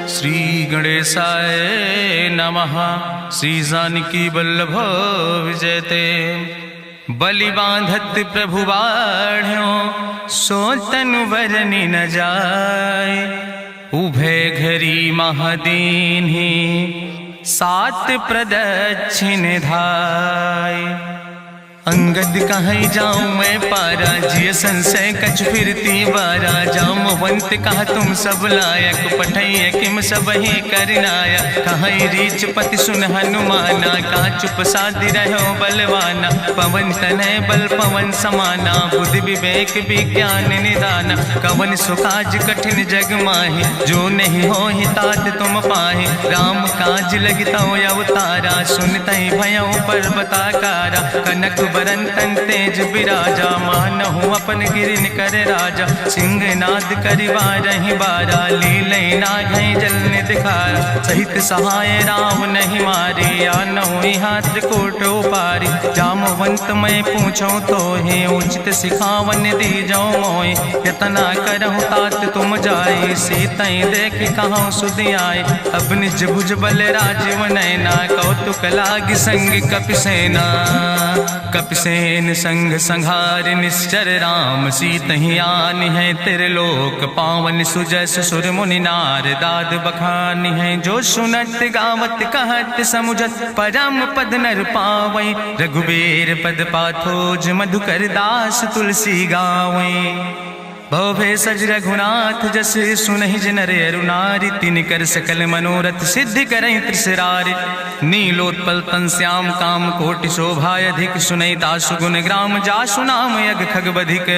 श्री गणेशाय नमः। श्री जानकी वल्लभ विजयते। बलि बांधत प्रभु बाढ़ो सो तनु बरनि न जाय। उभय घरी महादीन्हि सात प्रदक्षिण धाय। अंगद कहीं जाऊं मैं पारा जिय संशय कछ फिरती बारा। जामवंत कहा तुम सब लायक पठैय किम सब ही करनाया। कहीं रीच पति सुन हनुमाना कहा चुप साधि रहो बलवाना। पवन तनय बल पवन समाना बुद्धि विवेक विज्ञान निदाना। कवन सुकाज कठिन जग माहि जो नहीं हो ही तात तुम पाहि। राम काज लगितो अवतारा सुनतहि भयउ पर्वताकारा। कनक बरन तन तेज बिराजा मानहु अपन गिरिन कर राजा। सिंह नाद करिवारहि बारा लीलै नागहि जल दिखारा। सहित सहाय राम नहीं मारे आनहु यहाँ त्रिकूट उपारी। जामवंत मैं पूछो तो हे उचित सिखावन दीजो मोय। यतना करहु तात तुम जाए सीतई देख कहूँ सुधि आए। अब निज भुज बल राजीव नैना कौतुक लाग संग कपिसेना। कपिसेन संग संहार निश्चर राम सीतहि आनि है त्रिलोक पावन। सुजस सुर मुनि नार दाद बखानि है। जो सुनत गावत कहत समुझत परम पद नर पावै। रघुबीर पद पाथोज मधुकर दास तुलसी गावै। भवभय सज रघुनाथ जस सुनहि नर अरु नारी। तिन कर सकल मनोरथ सिद्धि करहि त्रिसरारि। नीलोत्पल तन श्याम काम कोटि शोभाय अधिक। सुनहि दासु गुण ग्राम जासु नाम यज्ञ खग बधिक।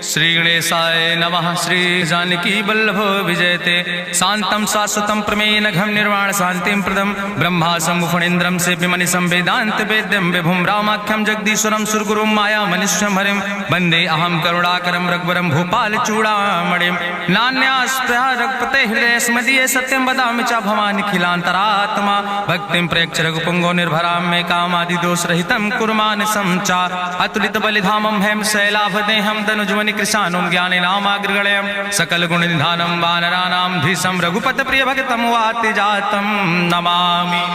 श्री गणेशाय नमः। श्री जानकी वल्लभ विजयते। शांतम शाश्वतम प्रमेय घम निर्वाण शांतिम प्रदम। ब्रह्मा शंभु फणीन्द्रम से विमनि संवेदांत वेद्यम विभुम रामाख्यम जगदीश्वरम सुरगुरुम माया मनुष्यम हरिम। वंदे अहम करुणाकरम रघुवरम भूपाल चूड़ामणिम। नान्यास्पृहा रघुपते हृदय स्मदीय सत्यम वदामि च भवानि खिलांतरात्मा। भक्तिम प्रयच्छ रघुपुंगो निर्भराम मे कामादि दोष रहितम कुर्मान समचा। अतुलित बलिधामम हेम शैलाभदेहम दनुजवनि कृशानुम ज्ञानि नामाग्रगण्यम। सकल गुण निधानम वानराणाम धीसम रघुपत प्रिय भक्तम वाति जातम नमामि।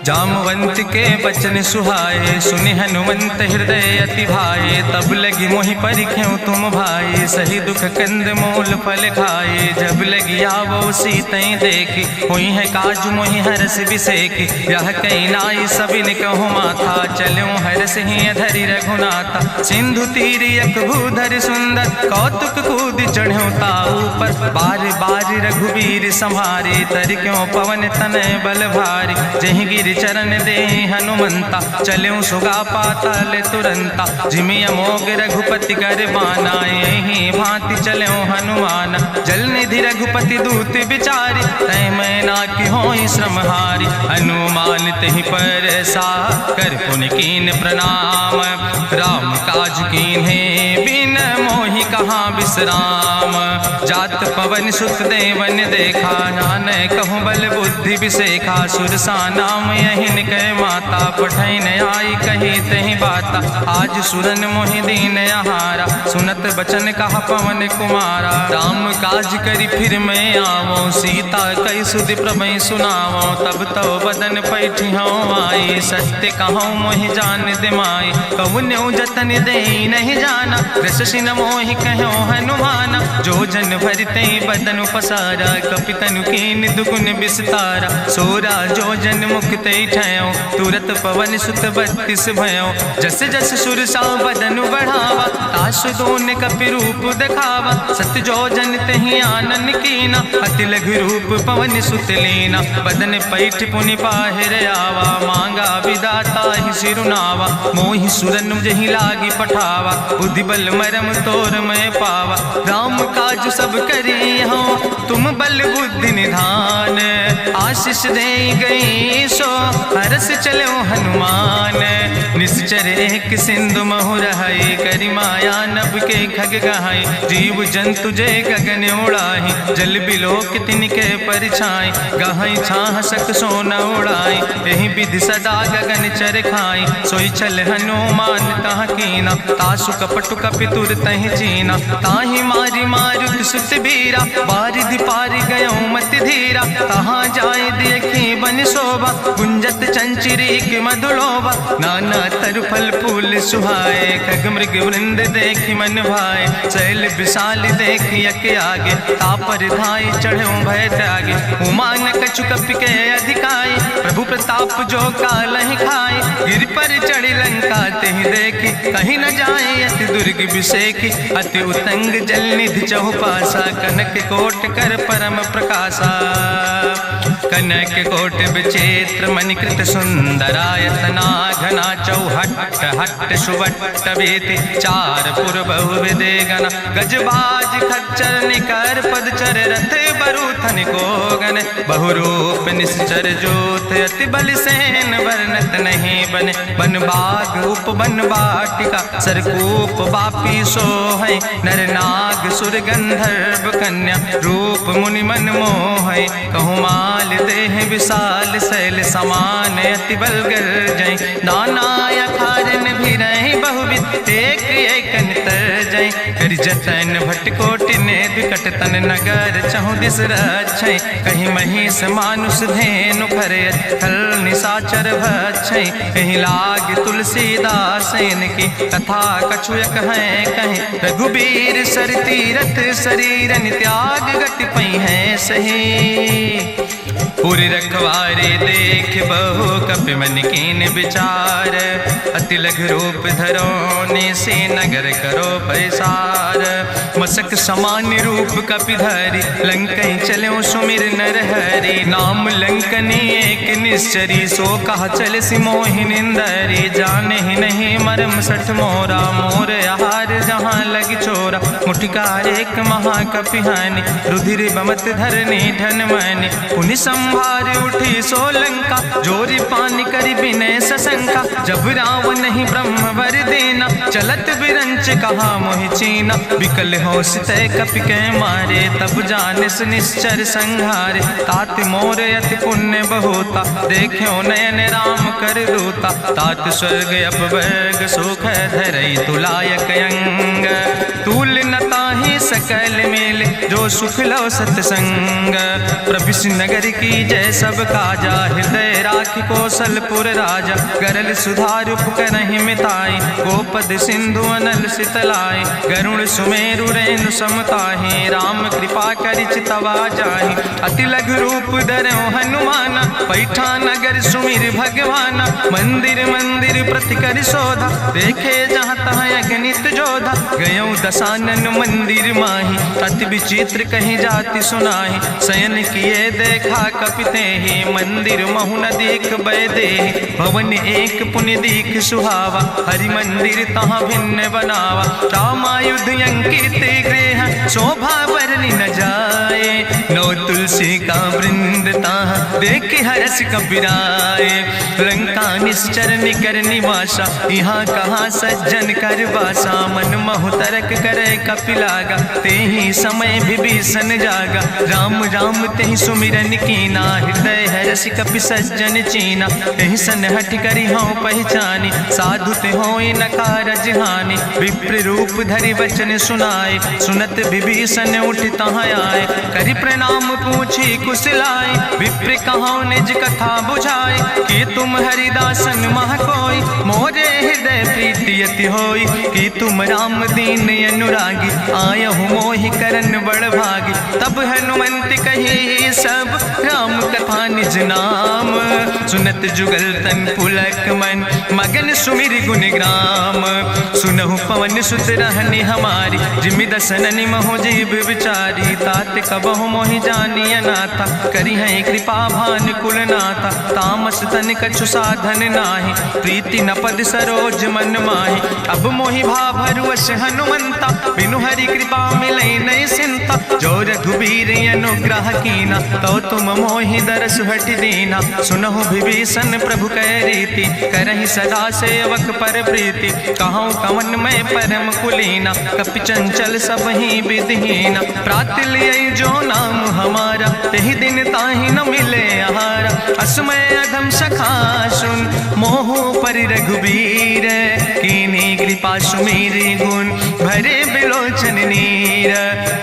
जामवंत के बचन सुहाए सुनि हनुमंत हृदय अति भाए। तब लगी मोहि परिख्यों तुम भाई सही दुख कंद मूल फल खाए। जब लगी आवो सीतई देखी हुई है काज मोहि हरस बिसेखी। यह कई नाई सबिन कहु माथा चल्यों हरस ही धरि रघुनाथा। सिंधु तीर यक भूधर सुंदर कौतुक कूद चढ़्यों ताऊ पर। बार बार रघुवीर संहारे तर क्यों पवन तनय बल भारी। जहि गिर चरण दे हनुमंता चल्यों सुगा पाताल तुरंता। जिमि अमोघ रघुपति कर बाना यही भांति चल्यों हनुमाना। जल निधि रघुपति दूत बिचारी तय मैना की होई श्रमहारी। हनुमान तहि पर सा कर पुनि कीन प्रणाम। राम काज कीन्हे बिन मोहि कहाँ विश्राम। जात पवन सुत देवन देखा नान कहूँ बल बुद्धि विसेखा। सुरसा नाम यहिन कह माता पठैन आई कही तहि बाता। आज सुरन मोहि दीन आहारा सुनत बचन कहा पवन कुमारा। राम काज करी फिर मैं आवो सीता कई सुधि प्रभु सुनावो। तब तो बदन पैठी हूँ आई सत्य कहूँ मोहि जान दिमाई। कहुन्यु जतन दे नहीं जाना रससिन मोहि कहो हनुमाना। जो जन भरते बदन पसारा कपितनु कीन दुगुन विस्तारा। सोरा जो जन मुक्ते ठयो तुरत पवन सुत 32 भयो। जस जस सुरसा बदन बढ़ावा तासु दोन कपि रूप दिखावा। सत्य जो जन तहि आनन कीना अति लघु रूप पवन सुत लीना। बदन पैठ पुनि पाहिर आवा मांगा विदाता ही सिरुनावा। मोहि सुरन जहि लागी पठावा बुद्धि बल मरम तोर मैं पावा। राम काज सब करी हो तुम बल बुद्धि निधान। आशीष दे गई सो हरस चलो हनुमान। निश्चर एक सिंधु महु रहाई करी माया नभ के खग गहाई। जीव जंतु जय गगन उड़ाही जल बिलोक तिनके परिछाई। गहाई छाह सक सोन उड़ाई यही विधि सदा गगन चर खाई। सोई चल हनुमान तह कीना तासु कपटु कपि तुर तहि चीना। दीना। ताहि मारी मारुत सुत बीरा, बारिधि पारि गयो मत धीरा। तहाँ जाय देखी बन शोभा, गुंजत चंचरीक मधुलोभा। नाना तरु फल फूल सुहाए, खग मृग वृंद देखी मन भाए। शैल विशाल देखी यके आगे, तापर धाय चढ़ो भय त्यागे। उमान कछु कपि के अधिकाई, प्रभु प्रताप जो कालहि खाए। गिर पर चढ़ी लंका तेहि देखी, कहीं न जाए अति दुर्ग विषेखी। अति उतंग जल निधि चहुपासा, कनक कोट कर परम प्रकाशा। कनक कोट विचित्र मणिकृत सुंदरायतना, घना चौहट्ट हट्ट सुवट्ट वेति। चार पुर बहुविधे गण, गजबाज खच्चर निकर पदचर। रथ बरूथन को गण, बहुरूप निश्चर जोत। अति बल सेन वर्णत नहीं बने, बन बाग उप बन बाटिका। सरकूप बापी सोहै, नर नाग सुर गंधर्व कन्या। रूप मुनि मन मोहै, कहूँ माल देह विशाल। शैल समान अति बल गर्जै, नाना अखारन भी रही बहुविध। एक एक नितर जय, कर जतन भट कोटि नेद। कटतन नगर चहु दिस रक्षै, कहीं महिष मानुष धेनु खरे। खल निशाचर भक्षै, कहीं लाग तुलसीदास इनकी। कथा कछुयक है कहीं, रघुबीर सर तीरथ शरीरन त्याग। गति पई है सही, पुर रखवारे देख बहु कपि मन कीन विचार। अति लघु रूप धरोने से नगर करो पैसार। मसक समान रूप कपि धरि, लंकै चलो सुमिर नर हरि। नाम लंकनी एक निश्चरी, सो कहा चल सि मोहि निंदरी। जाने ही नहीं मरम सठ मोरा, मोर आहार जहाँ लग चोरा। मुठिकार एक महाकपि हानि, रुधिर बमत धरनी धन मनि। पुनि संभार उठी सोलंका, जोरी पानी करी विनय सशंका। जब रावण नहीं ब्रह्म वर देना, चलत बिरंच कहा मोहि चीना। विकल होश तय कपि के मारे, तब जानिस निश्चर संहारे। तात मोर अति पुण्य बहुता, देखो नयन राम कर दूता। तात स्वर्ग अपवर्ग सुख धरई, तुलायक अंग। तूल न ताहि सकल मेल, जो सुख लो सतसंग। प्रभिस नगर की जय सब काजा, हृदय राखि कौशलपुर राजा। गरल सुधार उपकरहि मिताई, गोपद सिंधु अनल सितलाई। गरुण सुमेरु रेणु समताहि, राम कृपा करि चितवा जाहि। अति लघु रूप धरौ हनुमाना, पैठा नगर सुमिर भगवाना। मंदिर मंदिर प्रति कर शोधा, देखे जहाँ तहाँ अगणित जोधा। गयो दशानन मंदिर माही, अति विचित्र कहीं जाति सुनाही। शयन किए देखा कपि तेहि, मंदिर महु न देख बैदेहि। भवन एक पुनि दीख सुहावा, हरि मंदिर तहाँ भिन्न बनावा। रामायुध अंकित गृह, शोभा बरनि न जाए। नौ तुलसी का वृंद ताहाँ, देख हरस कबीराए। लंका निश्चर निकर निवासा, यहाँ कहाँ सज्जन कर वासा। मन महु तरक करे कपिलागा, तेहि समय विभीषण जागा। राम राम तेहि सुमिरन कीना, हृदय हरस कपि सज्जन चीना। एहि सन हठ करि हऊँ पहचानी, साधु ते होई न कारज हानि। विप्र रूप धरि वचन सुनाए, सुनत विभीषण उठ तहाँ आए। करि प्रणाम पूछी कुशलाए, विप्र कहौं निज कथा बुझाए। कि तुम हरिदासन मह कोई, मोरे हृदय प्रीति अति होई। कि तुम राम दीन अनुरागी, आयहु मोहि करन बड़ भागी। तब हनुमंत कही सब, राम कथा निज नाम। सुनत जुगल तन पुलक मन, मगन सुमिर गुण ग्राम। सुनहु पवन सुत रहनी हमारी, जिमि दसननि महो जीव विचारी। तात कबहु मोहि जानी अनाथा, करी है कृपा भान कुल नाथा। तामस तन कछु साधन नाही, प्रीति न पद सरोज मन माही। अब मोहि भाभरुवश हनुमंता, बिनु हरि कृपा मिलै नहीं सिंता। जो रघुबीर अनुग्रह कीना, तो तुम मोहि दरस हटि दीना। सुनहु विभीषण प्रभु कै रीति, करहि सदा सेवक पर प्रीति। कहूँ कवन मैं परम कुलीना, कपि चंचल सब ही विधिहीना। प्रात लियै जो नाम हमारा, तेहि दिन ताहि न मिले आहारा। असमय अधम सखा सुन, मोहु पर रघुबीर, कीनी कृपा सुमेरी गुण भरे बिलोचन नीर।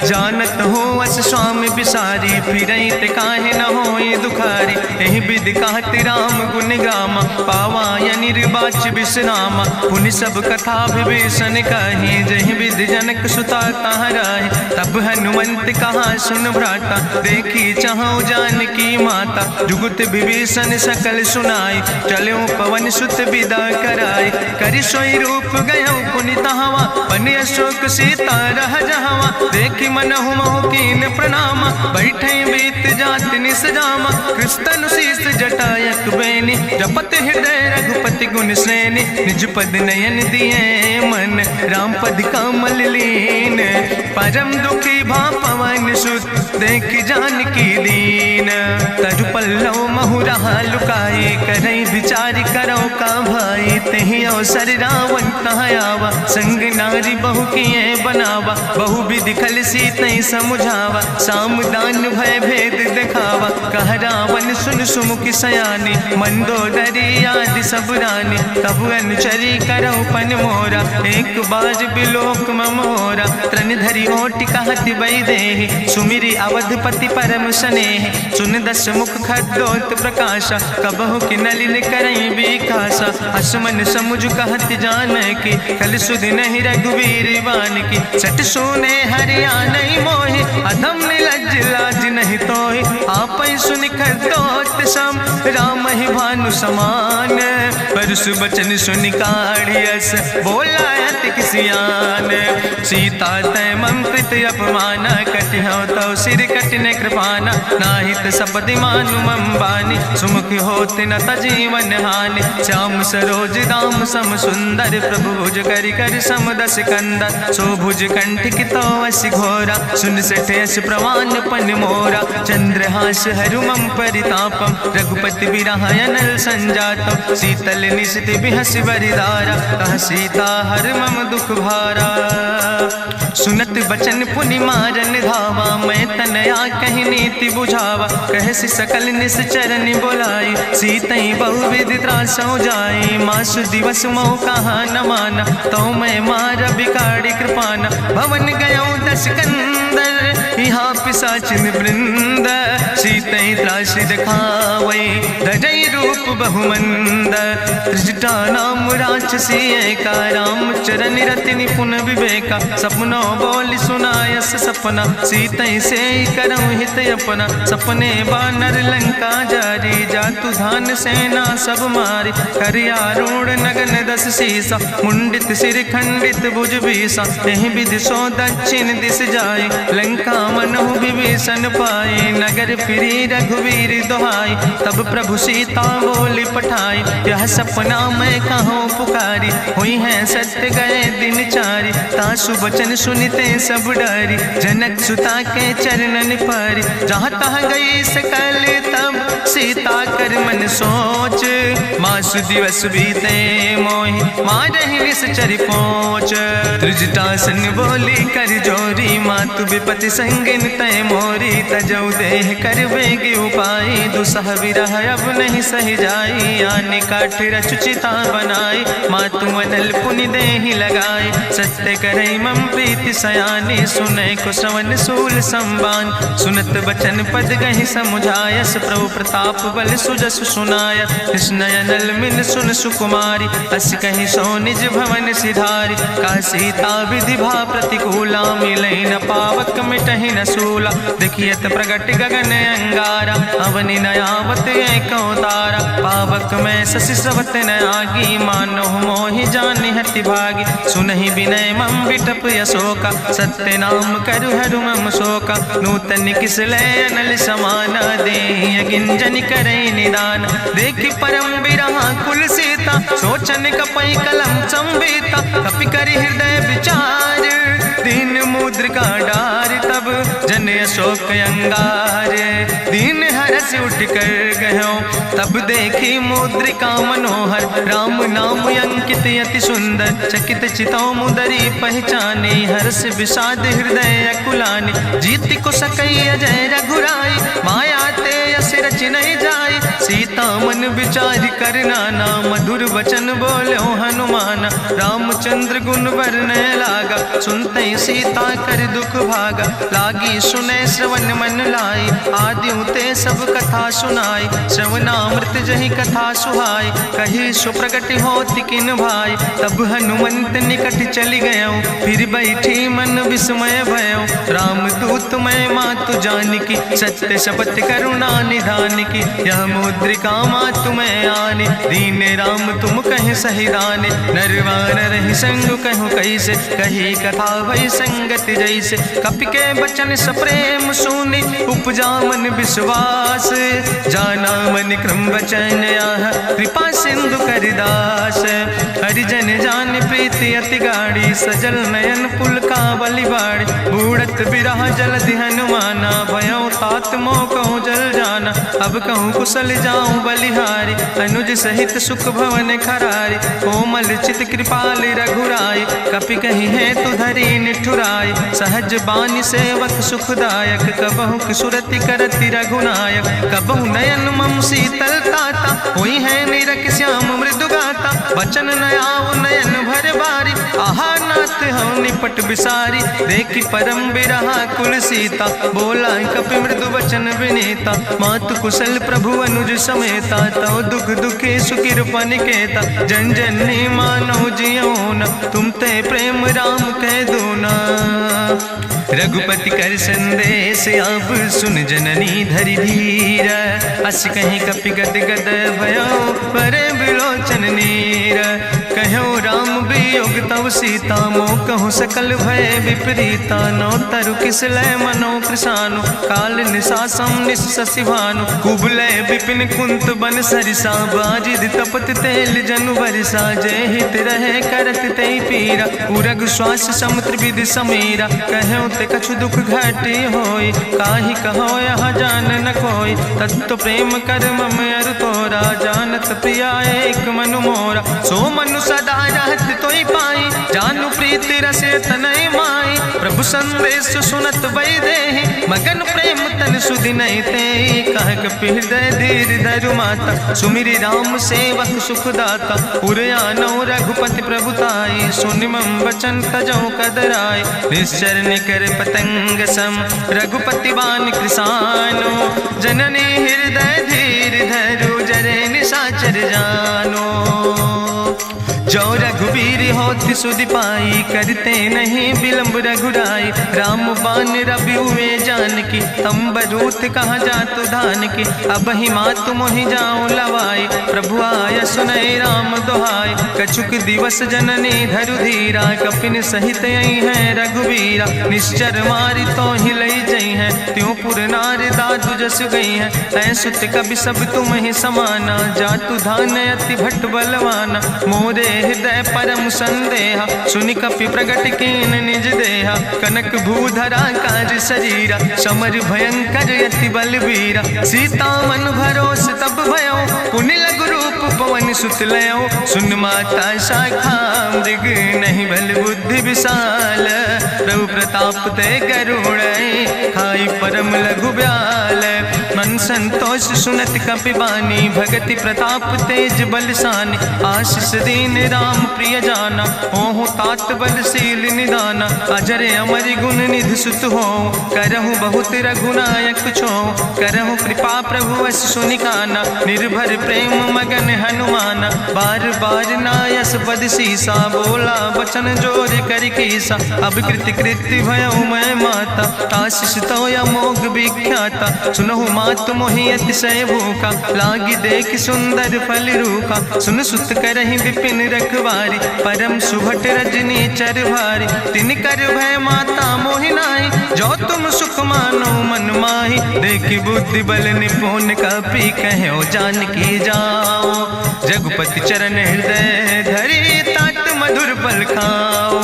जानत हो अस स्वामी बिसारी, फिरई ते काहे न होए दुखारी। एहि विधि कहत राम गुण गामा, पावा या निर्बाच विश्रामा। पुनि सब कथा विभीषण कही, जहि विधि जनक सुता कहाँ राहि। तब हनुमंत कहा सुन भ्राता, देखी चाहु जानकी माता। जुगुत विभीषण सकल सुनाई, चलो पवन सुत विदा कराई। करि सोई रूप गयो पुनि तहवा, बन अशोक सीता रह जहवा। देखी मनहु मोह कीन प्रणामा, बैठे बीत जात निस जामा। कृष्ण शीस जटायक बेनी, जपत हृदय रघुपति गुण श्रेणी। निज पद नयन दिए मन, राम पद कमल लीन। परम दुखी भा पवन सुत, देख जानकी दीन। तजु पल्लव महु रहा लुकाई, करई विचार करो का भाई। तेहि अवसर रावण तहाँ आवा, संग नारी बहु किए बनावा। बहु विधि खल सीतई समुझावा, साम दान भय भेद दिखावा। कह रावण सुन सुमुखी सयानी, मंदोदरी आदि सब रानी। तब अनुचरी करो पन मोरा, एक बाज बिलोक ममोरा। त्रन धरि ओट कहत बई देहि, सुमिरी अवधपति परम स्नेह। सुन दस मुख खद्दोत प्रकाशा, कबहु कि नलिन करई बिकासा। असमन समुझ कहत जानकी, कल सुधि नहीं रघुवीर बान की। सट सुने हरियाणई मोहि, अधम निलज्ज लाज नहीं तोहि। आपै सुनि खद्दोत सम, राम ही भानु समान। परसु बचन सुनि काढ़ियस, बोला अति किसियान। सीता तै मम कृत अपमाना, कटिहौ तौ सिर कटिन कृपाना। नाहित सपदि मानु मम बानी, सुमुख होत न तजीवन हानि। श्याम सरोज दाम सम सुंदर, प्रभु भुज करि कर सम दस कंदर। सो भुज कंठ कितो अस घोरा, सुन सठेस प्रवान पन मोरा। चंद्रहास हरु मम परितापम, रघुपति बिरह अनल संजातम। शीतल निशित बिहस बरिदारा, कह सीता हर मम दुख भारा। सुनत बचन पुनि मारन धावा, मैं तनया कहि नीति बुझावा। कहसि सकल निश्चरनि बोलाई, सीतई बहुविधि त्रासौ जाई। मासु दिवस मोह कहा न माना, तो मैं मार बिगाड़ी कृपाना। भवन गयो दस कंदर, यहाँ पिशाचिन वृंद। सीतई त्रास दिखावै, धजई रूप बहुमंद। त्रिजटा नाम राक्षसी एका, राम चरण रति निपुण विवेका। सपनो बोल सुनायस सपना, सीतई से करऊँ हित अपना। सपने बानर लंका जारी, जातु धान सेना सब मारी। करियारूढ़ नगन दस सीसा, मुंडित सिर खंडित भुज बीसा। एहि विधि सो दक्षिण दिस जाई, लंका मनहु विभीषण पाई। नगर फिरी रघुवीर दुहाई, तब प्रभु सीता बोली पठाई। यह सपना मैं कहूँ पुकारी, हुई है सत्य गए दिन चारी। तासु वचन सुनिते सब डरी, जनक सुता के चरणन परी। जहाँ तहाँ गई सकल तब, सीता कर मन सोच। मासु दिवस बीते मोहि, मारहि निश्चर पहुँच। त्रिजटासन बोली कर जोरी, मातु विपति संगिन तय मोरी। तजौ देह कर बेग उपाय, दुसह विरह अब नहीं सही जाई। आने काठ रचुचिता बनाई, मातु अनल पुनि देहि लगाई। सत्य करई मम प्रीति सयानी, सुनै कुशवन सूल संबान। सुनत बचन पद गहि समुझायस, प्रभु प्रताप बल सुजस सुनाय। कृष्णयनल मिल सुन सुकुमारी, अस कहि सो निज भवन सिधारी। का सीता विधि भा प्रतिकूला, मिलई न पावक मिटहि न सूला। देखियत प्रगट गगन अंगारा, अवनि नयावत एक तारा। पावक में शशि सवत न आगी, मानो मोहि जानि हति भागी। सुनहि विनय मम विटप यशोका, सत्य नाम करु हरु मम शोका। नूतन किस लय अनल समाना, देहि गिंजन करे निदान। देखि परम बिरहा कुल सीता, सोचन कपै कलम संवेता। कपि करि हृदय विचार, दीन मुद्रिका डार। तब जन अशोक अंगार, दीन हरस उठ कर गयो। तब देखी मुद्रिका मनोहर, राम नाम अंकित अति सुंदर। चकित चितौ मुदरी पहचाने, हर्ष विषाद हृदय अकुलानी। जीत को सकई अजय रघुराई, माया ते यस रच नहीं जाई। सीता मन मन विचार कर नाना, मधुर वचन बोलो हनुमान। रामचंद्र गुण वर्णय लागा, सुनते सीता कर दुख भागा। लागी सुने श्रवण मन लाई, आदिउ ते सब कथा सुनाई। श्रवणामृत जहि कथा सुहाई, कही सुप्रगट होति किन भाई। तब हनुमंत निकट चली गयो, फिर बैठी मन विस्मय भयो। राम दूत मैं मातु जानकी, सत्य शपथ करुणा निधान की। यह मुद्रिका मातु मैं आने, दीन राम तुम कह सही दाने। नरवान रही संग कहूँ कैसे, कही कथा भई संगत जैसे। कपि के बचन सप्रेम सुनि, उपजा मन विश्वास। जाना मन क्रम वचन आह, कृपा सिंधु करिदास। हरिजन जान प्रीति अति गाढ़ी, सजल नयन पुलकावली बाड़ी। बूढ़त बिरह जलधि हनुमाना, भयो तात मोह कहूँ जल जाना। अब कहूँ कुशल जाऊँ बलिहारी, अनुज सहित सुख भवन खरारी। कोमल चित कृपाल रघुराई, कपि कही है तु धरी निठुराई। सहज बानी सेवक सुखदायक, कबहु सुरति करति रघुनायक। कबहु नयन मम शीतल ताता, हुई है निरख श्याम मृदु गाता। बचन नयाव नयन भर बारी, आहा नाथ हम निपट बिसारी। देखी परम बिरहा कुल सीता, बोला कपि मृदु वचन विनीता। मातु कुशल प्रभु अनुज समेता, तव दुख दुखी सुखिरपन केता। जन जननी मानो जियोना, तुम ते प्रेम राम कह दूना। रघुपति कर संदेश अब सुन जननी धरि धीर। अस कहीं कपि गद गद भयो, परे बिलोचन नीर। कहो राम वियोग तव सीता, मोह कहूँ सकल भय विपरीता। नौ तरु किस लय मनो कृशानु, काल निशासम निशि भानु। कुबलय विपिन कुंत बन सरिसा, बाजिद तपत तेल जनु बरसा। जय हित रहे करत ते पीरा, उरग श्वास समुद्र विधि समीरा। कहो ते कछु दुख घटी होई, काहि कहो यह जान न कोई। तत्व प्रेम कर मम अरु तोरा, जानत प्रिया एक मनु मोरा। सो मनु सदा रहत तोई पाई, जानु प्रीति रसे तनय माई। प्रभु संदेश सुनत वै देहि, मगन प्रेम तन सुधि नहीं तेहि। कह कपि हृदय धीर धरु माता, सुमिरि राम सेवक सुखदाता। उरयानो रघुपति प्रभुताई, सुनि मम वचन तजौ कदराय। निश्चर निकर पतंग सम, रघुपति बान कृसानो। जननी हृदय धीर धरु, जरे निशाचर जानो। जो रघुवीर होति सुधि पाई, करते नहीं विलंब रघुराई। राम बान रवि हुए जानकी, तंबरूथ कहाँ जातु धान की। अब ही मातु मोहि जाऊँ लवाई, प्रभु आय सुनय राम दुहाई। कछुक दिवस जननी धरु धीरा, कपिन सहित यही है रघुवीरा। निश्चर मारि तो ही लई जई है, त्यों पुर नार दादु जस गई है। ऐसुत कवि सब तुम ही समाना, जातु धान अति भट बलवाना। मोरे हृदय परम संदेहा, सुनि कपि प्रगट कीन निज देहा। कनक भूधरा काज शरीरा, समर भयंकर यति बलवीरा। सीता मन भरोस तब भयो, पुनि लघु रूप पवन सुत लयो। सुन माता शाखा मृग, नहीं बल बुद्धि विशाल। प्रभु प्रताप ते करुणै, खाई परम लघु ब्याल। मन संतोष सुनत कपि बानी, भगति प्रताप तेज बलसानी। आशीष दीन राम प्रिय जाना, ओहु तात बलशील निदाना। अजर अमर गुण निधि सुत हो, करहु बहुत रघुनायक छो। करहु कृपा प्रभु अस सुनिकाना, निर्भर प्रेम मगन हनुमाना। बार बार नायस पद सीसा, बोला वचन जोर कर कीसा। अब कृति कृति भयो मैं माता, आशीष तो अमोघ विख्याता। सुनहु मातु मोहि अतिशय भूखा, लागी देख सुंदर फल रूखा। सुन सुत करहि विपिन रखवारी, परम सुभट रजनी चर भारी। तिन कर भय माता मोहि नाहि, जो तुम सुख मानो मन माहि। देखि बुद्धि बल निपुण कपि कहो जानकी जाओ। जगुपति चरण हृदय धरि, तात मधुर फल खाओ।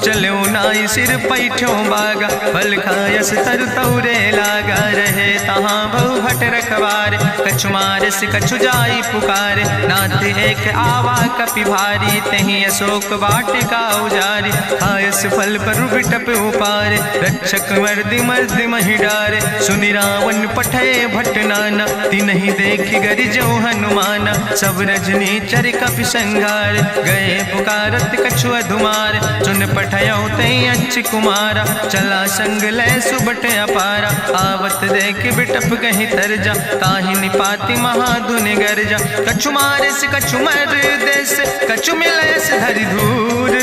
चलो नाई सिर पैठो बागा, फल खायस तरु तौरे लागा। रहे तहाँ बहु भट रखवारे, कछु मारस कछु जाई पुकारे, नाथ एक आवा कपि भारी, तहीं अशोक वाटिका उजारी, खायस फल पर बिटप उपारे, रक्षक मर्दि मर्दि महि डारे, सुनि रावण पठय भट नाना, तिन्हि देखि गरिजौ हनुमाना, सब रजनी चर कपि संघार, गए पुकारत कछु अधुमार, चुन पठयौ तई अच्छ कुमारा, चला संग लय सुबट अपारा, आवत देख बिटप कहीं तरजा, ताहि निपाति महाधुन गर्जा, कछु मारिस कछु मर देस, कछु मिलस धरि धूर,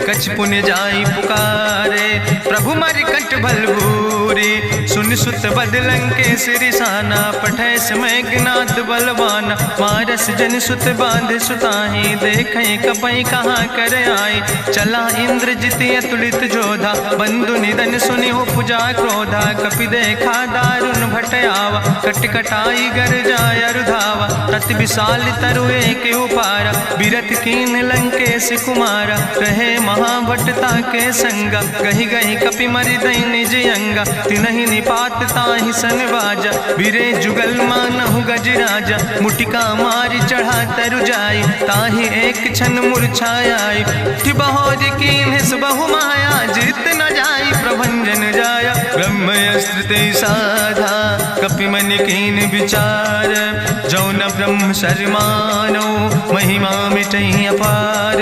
कछ पुण्य जाई पुकारे, प्रभु मर कंठ बलभूरी, सुन सुत बदलं के सिरिसाना, पठय समय ज्ञात बलवाना, मारस जन सुत बांध सुताही, देखें कपई कहाँ कर आई, चला इंद्रजित अतुलित जोधा, बंधु निधन सुनि उपजा क्रोधा, कपि देखा दारुण भटयावा, कट कटाई गर जाय रुधावा, तत विशाल तरु एक उपारा, बिरत कीन लंकेश कुमारा, रहे महाभटता के संगा, गही गही कपि मरि दई निज अंगा, तिनहि निपात ताहि सन बाजा, बिरे जुगल मानहु गजराजा, मुटिका मारि चढ़ा तरु जाई, ताहि एक क्षण मूर्छाई, बहोज कीन्हिस बहु माया, जीत न जाई प्रभंजन जाया, ब्रह्मयस्त्र ते साधा, कपि मन कीन विचार, जौन ब्रह्म शर्मानो, महिमा मिटई अपार,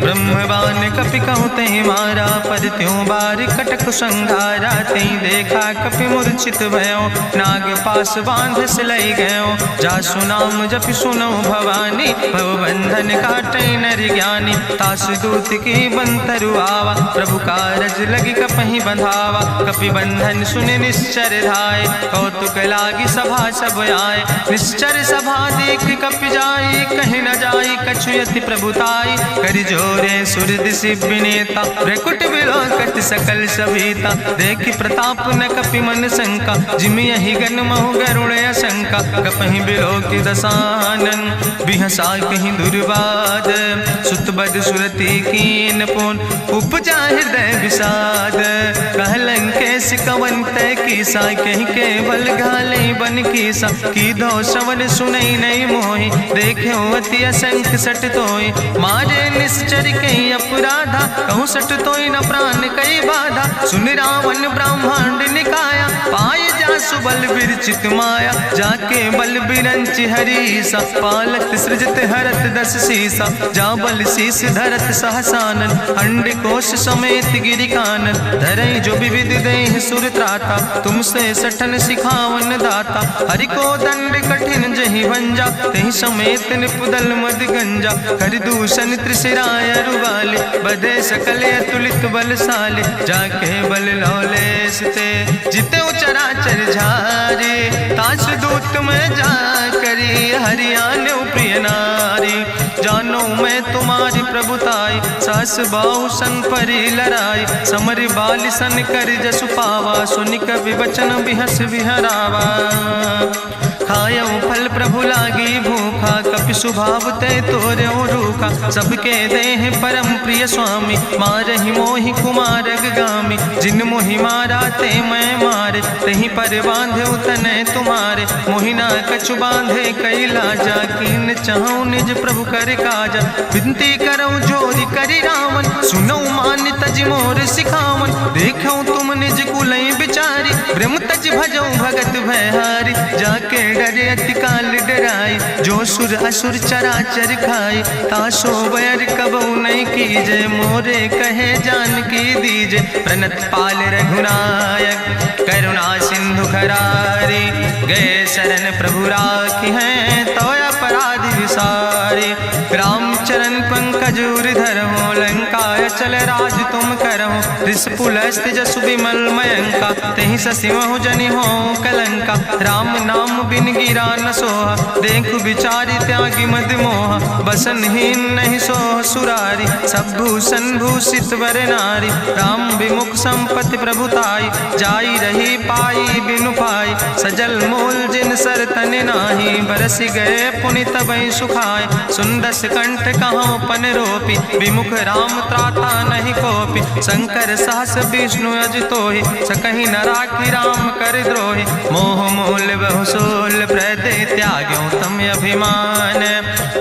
ब्रह्मवान कपि कहु तहि मारा, पर त्यों बार कटक संघारा, तई देखा कपि मूर्छित भयो, नाग पास बांध सिलई गयो, जासु नाम जपि सुनो भवानी, भवबंधन काटई नर ज्ञानी, तास दूत की बंतरु आवा, प्रभु कारज लगी कपहि बंधावा, कपि बंधन सुनि निश्चर धाय, कौतुक लागी सभा सब आए, निश्चर सभा देख कपि जाई, कहीं न जाई कछु यति प्रभुताई, करि जोरे सुर दिसि विनेता, ब्रकुट बिलोकत सकल सभीता, देखि प्रताप न कपि मन शंका, जिमि यहि गन महु गरुण शंका, कपहि बिलोकि दसानन, बिहसा कहीं दुर्वाद, सुत बद सुरति कीन पुन, उपजा हृदय विषाद, कहलन केस कवन तय कीसा, कहीं केवल घाले बन कीसा, की दो श्रवण सुनई नहीं मोहि, देख्यो अति असंख्य सट तोय, मारे निश्चर कई अपराधा, कहूँ सट तोय न प्राण कई बाधा, सुन रावण ब्रह्मांड निकाया, पाय जासु बल विरचित माया, जाके बल बिरंच हरीसा, पालत सृजत हरत दस सीसा, जा बल शीस धरत सहसानन, अंड कोश समेत गिरि कानन, धरई जो विविध देह सुर त्राता, तुमसे सठन सिखावन दाता, हरि को दंड कठिन जहि भंजा, तहि समेत निपुदल मद गंजा, कर दूषण त्रिशिराय रुवाले, बधे सकल अतुलित बलशाले, जाके बल लौलेस ते, जिते चराचर झारे, ताश दूत में जा करी, हरियाण प्रिय नारी, जानो मैं तुम्हारी प्रभुताई, सास बाहु सन परी लड़ाई, समर बाल सन कर जसु पावा, सुनि कवि वचन बिहस विहरावा, खायौ फल प्रभु लागी भूखा, कपि स्वभाव ते तोर्यो रूखा, सबके देह परम प्रिय स्वामी, मारहि मोहि कुमारग गामी, जिन मोहि मारा ते मैं मारे, तहीं पर बांधे तने तुम्हारे, मोहिना कछु बांधे कई लाजा, कीन चाहूं निज प्रभु कर काजा, विनती करऊं जोरी करि रावण, सुनऊ मान तज मोर सिखावन, देखऊं तुम निज कुलई बिचारी, ब्रह्म तज भजऊं भगत भयहारी, जाके डरे अति काल डराई, जो सुर असुर चराचर खाई, तासो बैर कबऊ नहीं कीजे, मोरे कहे जान की दीजे, प्रणत पाल रघुनायक करुणा सिंधु खरारी, गए शरण प्रभु राखी हैं तो अपराध विसारी, रामचरण पंकज उर धरहु, लंकाय चल राज तुम करहु, रिसपुलस्त जसु विमल मयंका, तहि ससिमहु जनि हो कलंका, राम नाम बिन गिरा न सोहा, देखु बिचारी त्यागी मद मोहा, बसनहीन नहीं सोह सुरारी, सब भूषण भूषित वर नारी, राम विमुख संपत्ति प्रभुताई, जाई रही पाई बिनु पाई, सजल मोल जिन सर तन नाही, बरस गए पुनि तबई सुखाए। सुंदस कंठ कहाँ पन रोपी, विमुख राम त्राता नहीं कोपी। शंकर सहस विष्णु अज तोहि, सकहि न राखी राम कर द्रोहि। मोह मूल बहुसोल प्रदे, त्याग्यो तम अभिमान।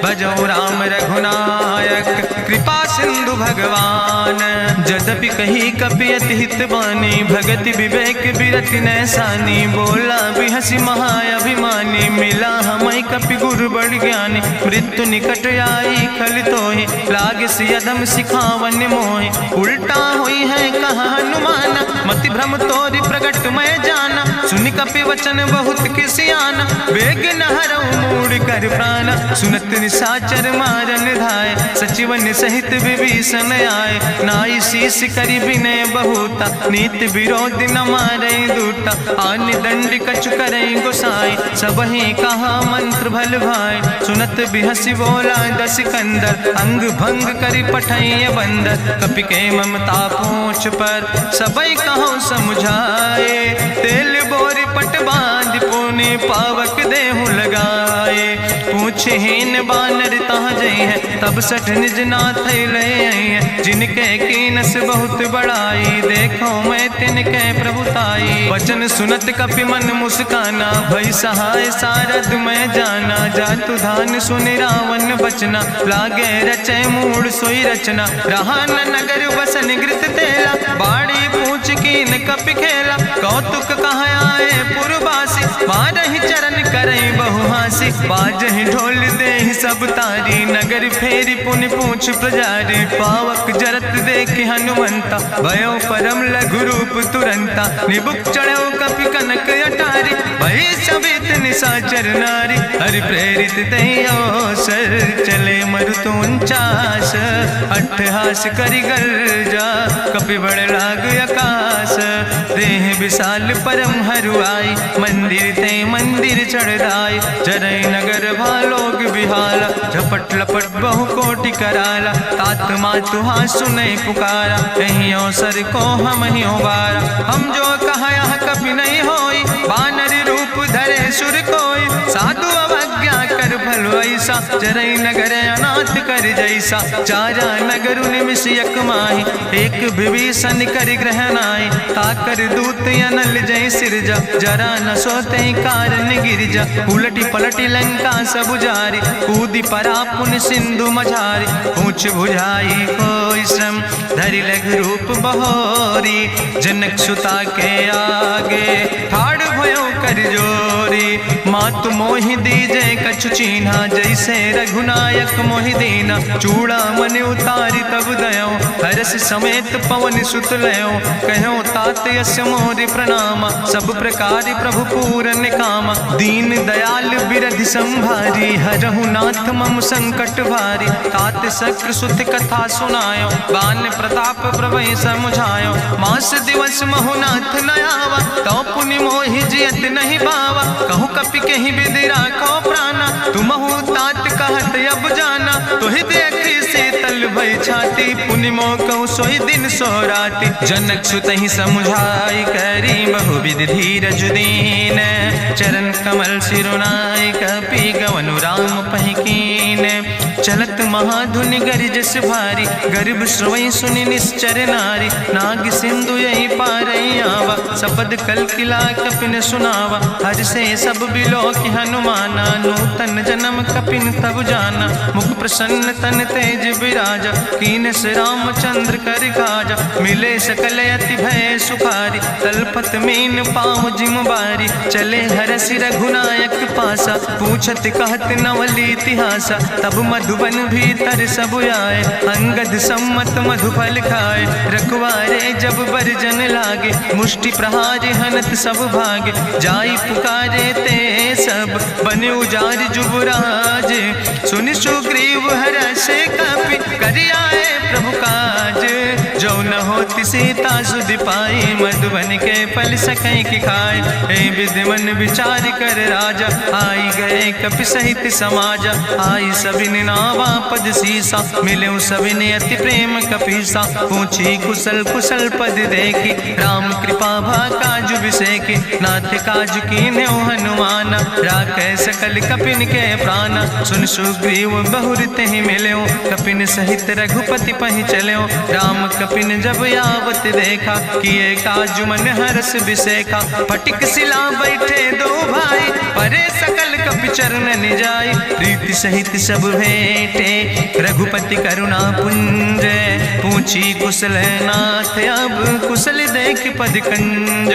भजो राम रघुनायक, कृपा सिंधु भगवान। यद्यपि कही कपि अति हित बानी, भगति विवेक बिरति नैसानी। बोला बिहसी महाअभिमानी, मिला हमई कपि गुरु बड़ ज्ञानी। मृत्यु निकट आई खल तोहि, लागे सियदम सिखावन मोहि। उल्टा हुई है कहा हनुमान, मति भ्रम तोरि प्रगट मैं जाना। सुनि कपि वचन बहुत किसियाना, बेग न हरऊ मूढ़ कर प्राण। सुनत निशाचर मारन धाय, सचिवन सहित विभीषण आए। नाई शीस करि विनय बहुता, नीति विरोध न मारे दूता। आन दंड कछु करे गोसाई, सबहि कहा मंत्र भल भाई। सुनत बिहसी बोला दस कंदर, अंग भंग करि पठैय बंदर। कपि के ममता पूछ पर, सबई कहो समुझाए। तेल बोरी पट बांध पुनि, पावक देहु लगाए। पूछे हीन बानर तहाँ जई है, तब सठ निज नाथ ले आई है। जिनके कीनस बहुत बड़ाई, देखो मैं तिनके प्रभुताई। वचन सुनत कपि मन मुस्काना, भई सहाय सारद मैं जाना। जातु धान सुनि रावण बचना, लागे रचे मूढ़ सोई रचना। रहा न नगर बसन घृत तेला, बाड़ी पूछ कीन कपि खेला। कौतुक कहाँ आए पुरवासी, मारहि चरण करई बहुहासी। बाजहि ढोल देहि सब तारी, नगर फेरी पुनि पूछ प्रजारी। पावक जरत देखि हनुमंता, भयो परम लघु रूप तुरंता। निबुक चढ़ो कपि कनक अटारी, भई सबित निशाचर नारी। हरि प्रेरित तहि अवसर, चले मरुत 49। अट्ठहास करि गर्जा, कपि बड़ लाग आकाश। देह विशाल परम हरुआई, मंदिर ते मंदिर चढ़ाई। जरई नगर भालोग बिहाला, झपट लपट बहु कोटि कराला। तात मातु हाँ सुनै पुकारा, कहीं अवसर को हम ही बारा। हम जो कहा यहाँ कभी नहीं होई, बानर रूप धरे सुर कोई। साधु अवज्ञा कर फल ऐसा, जरई नगर अनाथ कर जैसा। चारा नगर निमिष यक माही, एक विभीषण कर ग्रहण आई। ताकर दूत अनल जय सिरजा, जरा न सोते कारण गिरजा। उलटी पलटी लंका सब जारी, कूदी परा पुन सिंधु मझारी। पूछ बुझाई कोई श्रम, धरि लघु रूप बहोरी। जनक सुता के आगे, ठाड़ भयो कर जोरी। मातु मोहि दीजे कछु चीन्हा, जैसे रघुनायक मोहि दीना। चूड़ा मन उतारी तब दयो, हरस समेत पवन सुत लयो। कहो तात यस मोरि प्रणामा, सब प्रकार प्रभु पूरन कामा। दीन दयाल बिरधि संभारी, हरहु नाथ मम संकट भारी। तात शक्र सुत कथा सुनायो, बान प्रताप प्रभय समुझायो। मास दिवस महु नाथ न आवा, तो पुनि मोहि जियत नहीं बावा। कहु कपि कहि विधि राखो प्राणा, तुमहु तात कहत अब जाना। तोहि देखी शीतल भई छाती, पुनि मोह कहु सोई दिन सो राति। जनक सुतहि समुझाई करी, बहु विधि धीरज दीन। चरण कमल सिरुनाई, कपि गवनु राम पहि कीन। चलत महाधुनि गरिजस भारी, गर्भ श्रवई सुनि निश्चर नारी। नाग सिंधु यही पारई आवा, सबद कल किला कपिन सुनावा। हर से सब बिलो कि हनुमाना, नूतन जन्म कपिन तब जाना। मुख प्रसन्न तन तेज विराजा, कीनस रामचंद्र कर काजा। मिले सकल अति भय सुखारी, तलपत मीन पाँव जिम बारी। चले हरस रघुनायक पासा, पूछत कहत नवल इतिहासा। तब मधुबन भीतर सब आए, अंगद सम्मत मधुफल खाए। रखवारे जब बरजन लागे, मुष्टि प्रहार हनत सब भागे। जाई पुकारे ते सब, बने उजार जुबराज। सुनि सुग्रीव हरषे कपि, करि आए प्रभु काज। जो न होति सीता सुधि पाई, मधुबन के फल सकै की खाए। हे विधि मन विचार कर राजा, आई गए कपि सहित समाजा। आई सबिन नावा पद सीसा, मिले सबिन अति प्रेम कपीसा। पूछी कुशल कुशल पद देखी, राम कृपा भा काजु बिसेकी। नाथ काजु कीन्यो हनुमाना, राखे सकल कपिन के प्राणा। सुन सुग्रीव बहुर तेहि मिल्यो, कपिन सहित रघुपति पहि चल्यो। राम कपिन जब यावत देखा, किए काजु मन हरस बिसेखा। फटिक सिला बैठे दो भाई, परे सकल कपि चरण जाय। प्रीति सहित सब भेंटे, रघुपति करुणा पुंज। पूछी कुशल नाथ, अब कुशल देख पद कंज।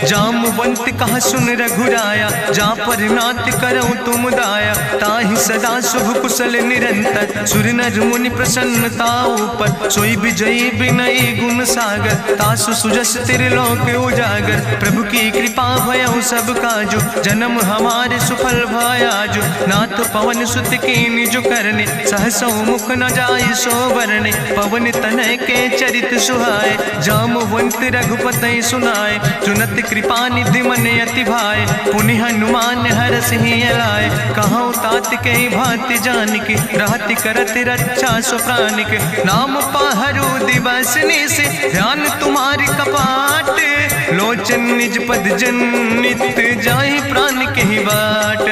जामवंत कहा सुन रघुराया, जा पर नाथ करो तुम दाया। ताहि सदा शुभ कुशल निरंतर, सुर नर मुनि प्रसन्नता ऊपर। सोई विजयी विनयी गुण सागर, तासु सुजस त्रिलोक उजागर। प्रभु की कृपा भयउ सब काजु, जन्म हमारे सुफल भयाजु। नाथ पवन सुत की निज करने, सहसो मुख न जाय सो वरने। पवन तनय के चरित सुहाए, जामवंत रघुपति सुनाए। चुनत कृपा निधि मन अति भाए, पुनि हनुमान हरस ही लाए। कहूँ तात के भांति जानकी, रहति करत रक्षा सो प्राणिक। नाम पाहरु दिवस निस, ध्यान तुम्हारी कपाट। लोचन निज पद जनित, जाहि प्राण के ही बाट।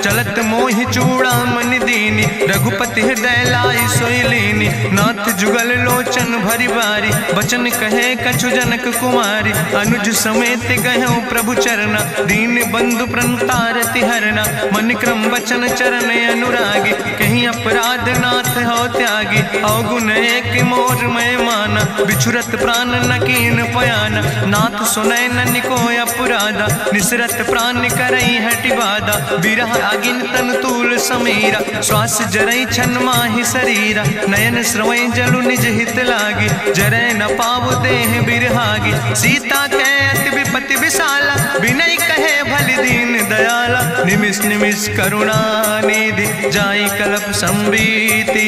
चलत मोहि चूड़ामन दीनी, रघुपति हृदय लाई सोई लीनी। नाथ जुगल लोचन भरि बारी, बचन कहे कछु जनक कुमारी। अनुज समेत गयो प्रभु चरना, दीन बंधु प्रणतारति हरना। मन क्रम वचन चरण अनुरागी, कहीं अपराध नाथ हो त्यागी। अवगुण एक मोर मैं माना, बिछुरत प्राण न कीन पयाना। नाथ सुनय नन को अपराधा, निसरत प्राण करई हटि बाधा। बिरह अगिन तन तूल समीरा, श्वास जरई छन माहि शरीरा। नयन श्रवै जलु निज हित लागी, जरै न पाव देह बिरहागी। सीता के अति विपति विशाला, बिनय कहे भलि दीन दयाला। निमिष निमिष करुणा निधि, जाई कलप संबीति।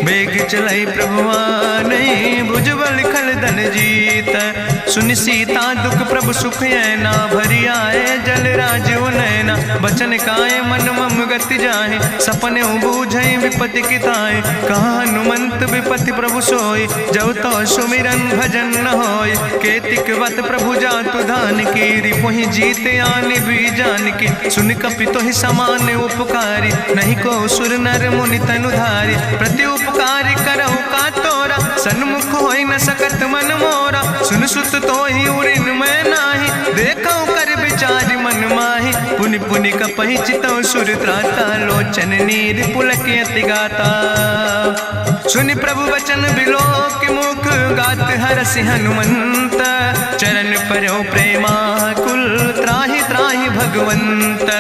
बेग चलै प्रभुआनै, भुजबल खल दल जीत। सुनि सीता दुख प्रभु सुख ऐना, भरि आए जल राजो नैना। बचन काए मन मम गति जाहे, सपने बूझै विपति किताए। कहा हनुमंत विपति प्रभु सोई, जब तो सुमिरन भजन न होय। केतिक वत प्रभु जातु धान की, रिपुहि जीत आने भी जान की। सुन कपि तोहि समान उपकारी, नहीं को सुर नर मुनि तनुधारी। प्रति उपकारी करहु का तोरा, सन्मुख होई न सकत मन मोरा। सुन सुत तोहि उरिन मैं नाही, देखौ कर विचार मन माहि। पुनि पुनि कपहि चितौ सुर त्राता, लोचन नीर पुलक अति गाता। सुनि प्रभु वचन बिलोक मुख, गात हरसि हनुमंत। चरण पर्यो प्रेमाकुल, त्राहि त्राहि भगवंत।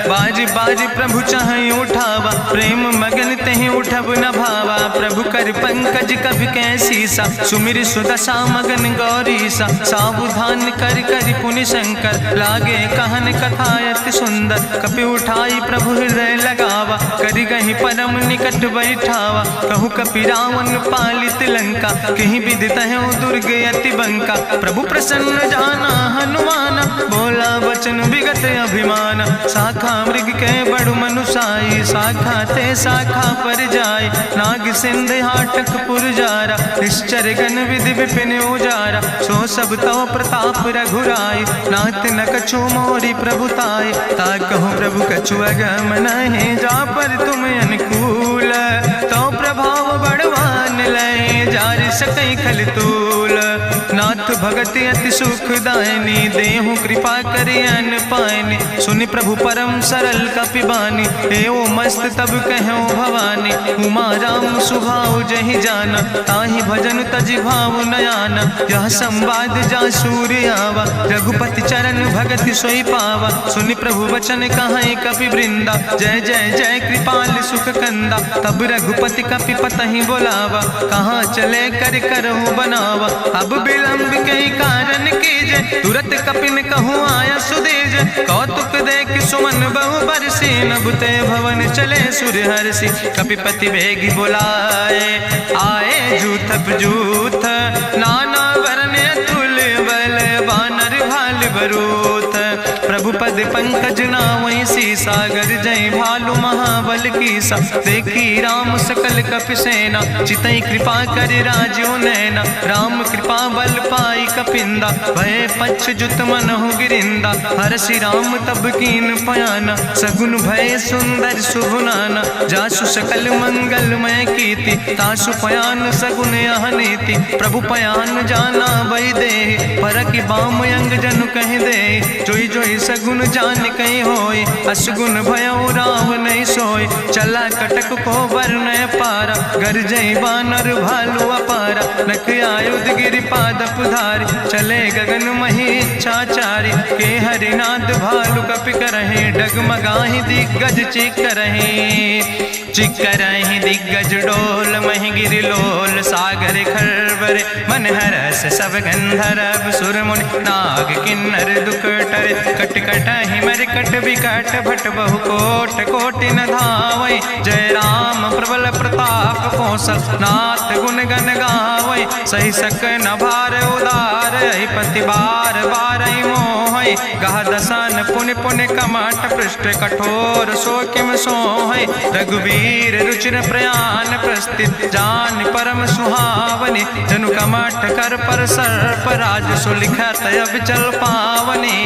बाज बाज प्रभु चाहि उठावा, प्रेम मगन तेहि उठब न भावा। प्रभु कर पंकज कभि कैसीसा, सुमिर सुदशा मगन गौरीसा। सावधान कर कर पुनि शंकर, लागे कहन कथा अति सुंदर। कपि उठाई प्रभु हृदय लगावा, करि गहि परम निकट बैठावा। कहु कपि रावण पालित लंका, कहीं विधि तहु दुर्ग अति बंका। प्रभु प्रसन्न जाना हनुमाना, बोला वचन विगत अभिमाना। शाखा मृग के बड़ु मनुसाई, शाखा ते शाखा पर जाय। नाग सिंध हाटक पुर जारा, निश्चर गण विधि विपिन उजारा। सो सब तव प्रताप रघुराई, नाथ न कछु मोरी प्रभुताई। ता कहूँ प्रभु कछु अगम नहीं, जा पर तुम अनुकूल। तो प्रभाव बड़वान लय, जार सकई खल तूल। नाथ भगति अति सुखदायनी, देहु कृपा करि अन पायनी। सुनि प्रभु परम सरल कपि बानी, एओ मस्त तब कहूँ भवानी। उमा राम सुभाव जहि जाना, ताहि भजन तजि भाव नयाना। यह संवाद जा सूर्य आवा, रघुपति चरण भगति सोई पावा। सुनि प्रभु वचन कहाई कपि वृंदा, जय जय जय कृपाल सुख कंदा। तब रघुपति कपि पतहि बोलावा, कहाँ चले कर करहु बनावा। अब विलंब के कारण कीजे, तुरत कपिन कहूँ आया सुदेज। कौतुक देख सुमन बहु बरसी, नभ ते भवन चले सुर हरसी। कपिपति वेगी बुलाए, आए जूथ जूथ, नाना वरन बरूथ। प्रभु पद पंकज नावै सीसा, गर्जै भालु महाबल कीसा। देखी राम सकल कपि सेना, चितई कृपा कर राजो नैना। राम कृपा बल पाई कपिंदा, भय पक्ष जुत मनहु गिरिंदा। हरसि राम तब कीन पयाना, सगुन भय सुंदर शुभ नाना। जासु सकल मंगलमय कीर्ति, तासु पयान सगुन अहनीति। प्रभु पयान जाना बई दे, परकि बाम अंग जनु कह दे। जोई जोई सगुन जान कहीं होय, असगुन भयो राम नहीं सोय। चला कटक को वर्णय पारा, गरजई बानर भालु अपारा। नख आयुध गिरि पादप धारी, चले गगन मही इच्छाचारी। के हरिनाद भालु कपि करहि, डगमगाहि दिग्गज चिकरहि। चिकरहि दिग्गज डोल, महि गिरि लोल। सागर खरबर मन हरस, सब गंधर्व सुर मुनि। नाग किन्नर दुख टरे, कट कटहि मरकट विकट। भट बहु कोट कोटि न धावै, जय राम प्रबल प्रताप कौशल। नाथ गुण गण गावै, सही सक न भार उदार। पति बार बार मोहै, गह दसन पुनि पुनि कमठ। पृष्ठ कठोर सो किम सोहै, रघुवीर रुचिर प्रयाण। प्रस्थित जान परम सुहावनी, जनु कमठ कर पर सर्प। राज सुलिखत अविचल पावनी,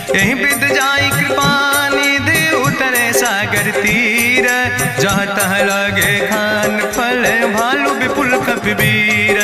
यही विद जाई कृपा निधि। उतरे सागर तीर, जहाँ तह लगे खान फल। भालु विपुल कपिवीर,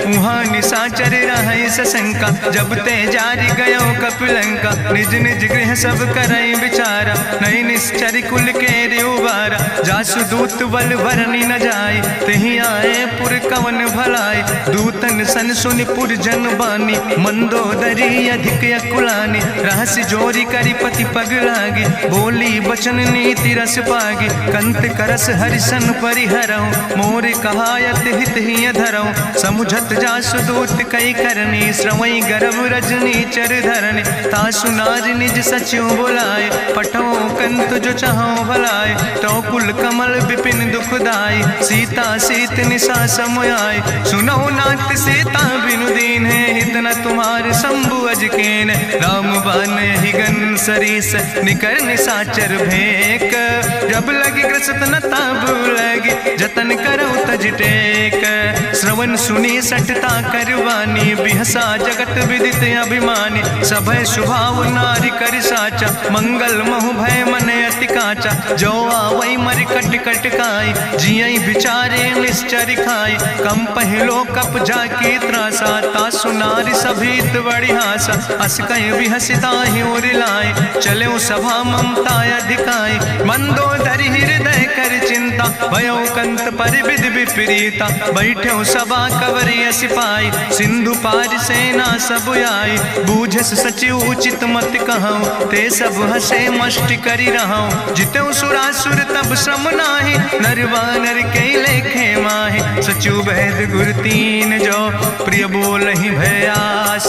उहाँ निशाचर रहै सशंका। जब ते जारी गयो कपिलंका, निज निज गृह सब करई विचारा। नहीं निश्चर कुल के रेउबारा, जासु दूत बल भरनी न जाय। तेहि आए पुर कवन भलाई, दूतन सन सुनि पुर जन बानी। मंदोदरी अधिक अकुलानी, रहस्य जोरी करि पति पग लागी। बोली बचन नीति रस पागी, कंत करस हरिसन परिहरऊँ। मोर कहायत हित ही धरऊँ, समुझत जासु दूत कई करनी। श्रवई गर्भ रजनी चर धरनी, तासु नार निज सचिव बुलाए। पठो कंत जो चाहो भलाए, तो कुल कमल विपिन दुखदाई। सीता सीत निशा समयाय, सुनो नाथ सीता बिनु दीन है। हित न तुम्हार शंभु अजकेन, राम बान ही गन सरीस। निकर निशाचर भेक, जब लगी ग्रसत न तब लगी। जतन करो तज टेक, श्रवण सुनी सटता करवानी। बिहसा जगत विदित अभिमानी, सभय स्वभाव नारी कर साचा। मंगल महु भय मन अति काचा, जो आवै मर कट कट खाई। जियई विचारे निश्चर खाई, कम पहलो कप जाकी त्रासा। तासु नारी सभीत बड़ी हासा, अस कहीं विहसिता ही उर लाए। चले सभा ममता अधिकाई, मंदोदरी हृदय कर चिंता। भयो कंत पर विधि विपरीता, बैठे सभा कवरिय सिपाही। सिंधु पार सेना सब आई, बूझस सचिव उचित मत कहूँ। ते सब हसे मष्टि करि रहूँ, जितऊ सुरासुर तब श्रम नाही। नरवानर के लेखे माहि, सचिव वैद गुर तीन जो। प्रिय बोलहि भयास,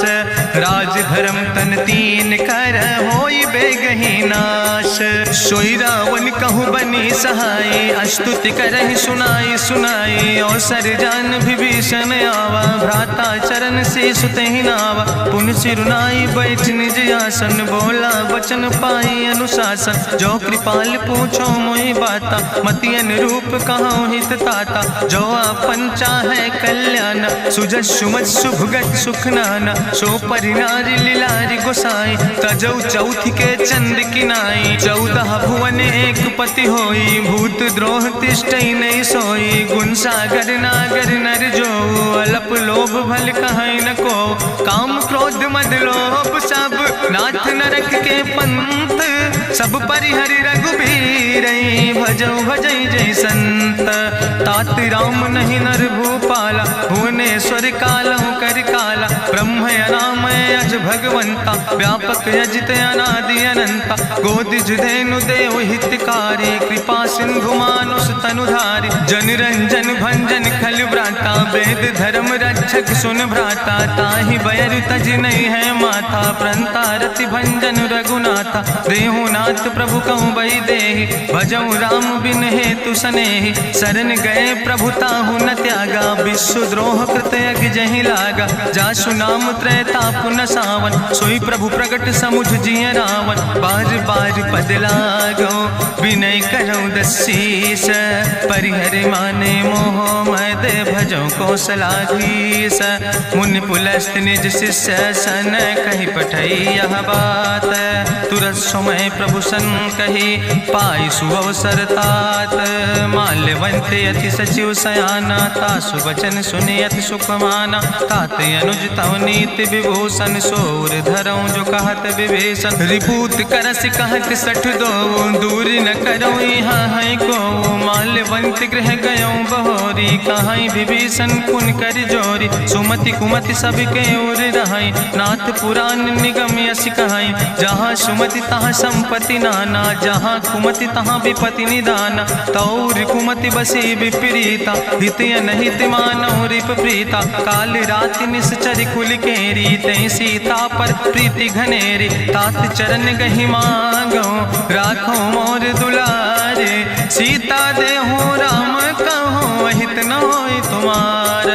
राज धर्म तन तीन कर। होई बेगहि नाश, सोई रावण कहूँ बनी सहाय। अस्तुति करहि सुनाई सुनाई, अवसर जान विभीषण आवा। भ्राता चरण से सुतहि नावा, पुन सिरुनाई बैठ निज आसन। बोला वचन पाई अनुशासन, जो कृपाल पूछो मोहि बाता। मति अनुरूप कहूँ हित ताता, जो आपन चाहे कल्याण। सुजस सुमत सुभगत सुख नाना, सो परिनारी लीलारी गोसाई। तजौ चौथ के चंद किनाई, 14 भुवन एक पति होई। भूत द्रोह तिष्ठई नहीं सोई, गुण सागर नागर नर जो। अलप लोभ भल कहीं न को, काम क्रोध मद लोभ सब। नाथ नरक के पंथ, सब परिहरि रघुबीर। भजौ भजई जय संत, तात राम नहीं नर भूपाला। भुवनेश्वर कालहु कर काला, ब्रह्म अनामय अज भगवंता। व्यापक अजित अनादि अनंता, गोदिज धेनु देव हितकारी। कृपा सिंधु मानुष तनुधारी, जन रंजन भंजन खल व्राता। वेद धर्म रक्षक सुन भ्राता, ताहि बयर तज नहीं है माथा। प्रंता रति भंजन रघुनाथा, देहु नाथ प्रभु कहूँ बई देहि। भजऊ राम बिन हेतु सनेहि, शरण गए प्रभु ताहु न त्यागा, विश्वद्रोह कृत अग जहि लागा, जासु नाम त्रैताप न सावन, सोई प्रभु प्रगट समुझ जिय रावण, बार बार पद लागो विनय करऊँ दसीस, परिहर माने मोह मद भजो कौशलाधीश, मुनि पुलस्त निज शिष्य सन कहि पठई यह बात, तुरत समय प्रभु सन कही पाई सुअवसर तात, माल्यवंत अति सचिव सयाना, तासु वचन सुनि अति सुख माना, तात अनुज तव नीति विभूषण, सोर धरऊँ जो कहत विभीषण, रिपूत करस कहत सठ दो, दूर न करऊँ यहाँ है को, माल्यवंत गृह गयऊँ बहोरी, कहाई विभीषण पुन कर जोरी, सुमति कुमति सबके ओर रहाई, नाथ पुराण निगम यश कहाई, जहाँ सुमति तहाँ संपत्ति नाना, जहाँ कुमति तहाँ विपति निदाना, तौर कुमति बसी विपरीता, हित अनहित मानव रिप प्रीता, काल राति निश्चर कुल केरी, तै सीता पर प्रीति घनेरी, तात चरण गहि मांगो राखो मोर दुलारे, सीता देहु राम कहो अहित न होय तुम्हार,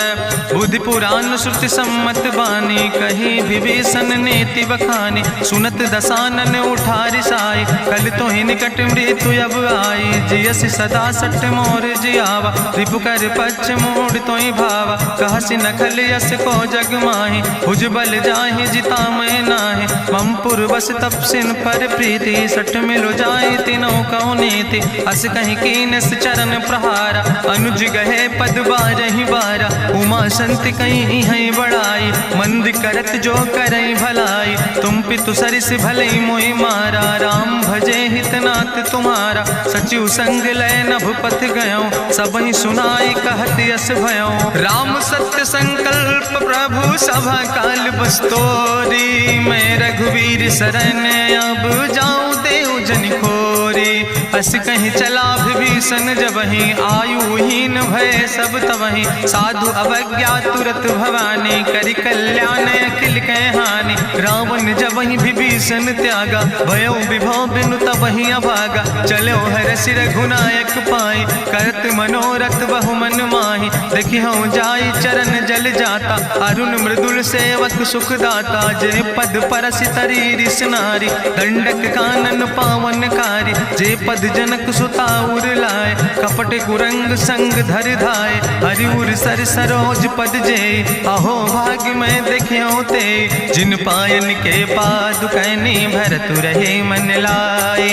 बुद्धि पुराण श्रुति सम्मत बानी, कही विभीषण नीति बखानी, सुनत दसानन उठारि साई, कल तो ही निकट मृत्यु अब आई, जियस सदा सट मोर जियावा, रिपु कर पक्ष मोड़ तो ही भावा, कहसि नखल यस को जग माहि, भुज बल जाहि जिता मैं नाहि, मम पुरबस तपसिन पर प्रीति, सट मिलो जाहि तिनौ कौ नीति, अस कहीं कीनस चरण प्रहारा, अनुज गहे पद बारहि बारा, उमा संत कहीं है बड़ाई, मंद करत जो करई भलाई, तुम पितु सरिस भले मोहि मारा, राम भजे हितनाथ तुम्हारा, सचिव संग लय नभ पथ गयो, सबहि सुनाई कहत यस भयो, राम सत्य संकल्प प्रभु सभा काल बस्तोरी, मैं रघुवीर शरण अब जाऊं देव जन खोरी, अस कहीं चला विभीषण जबहि, आयुहीन भय सब तबहि, साधु अवज्ञा तुरत भवानी, करि कल्याण अखिल कै हानि, रावण जबहि विभीषण त्यागा, भयो विभव बिनु तबहि अभागा, चलो हरसि रघुनायक पाई, करत मनोरथ बहु मन माहि, देखिहु जाई चरण जल जाता, अरुण मृदुल सेवक सुख दाता, जे पद परसि तरी रिस नारी, दंडक कानन पावन कारी, जे पद जनक सुता उर लाए, कपट कुरंग संग धर धाय, हरिउर सर सरोज पद जे, अहो भाग्य मैं देखियो ते, जिन पायन के पादु कैनी भरतु रहे मन लाए,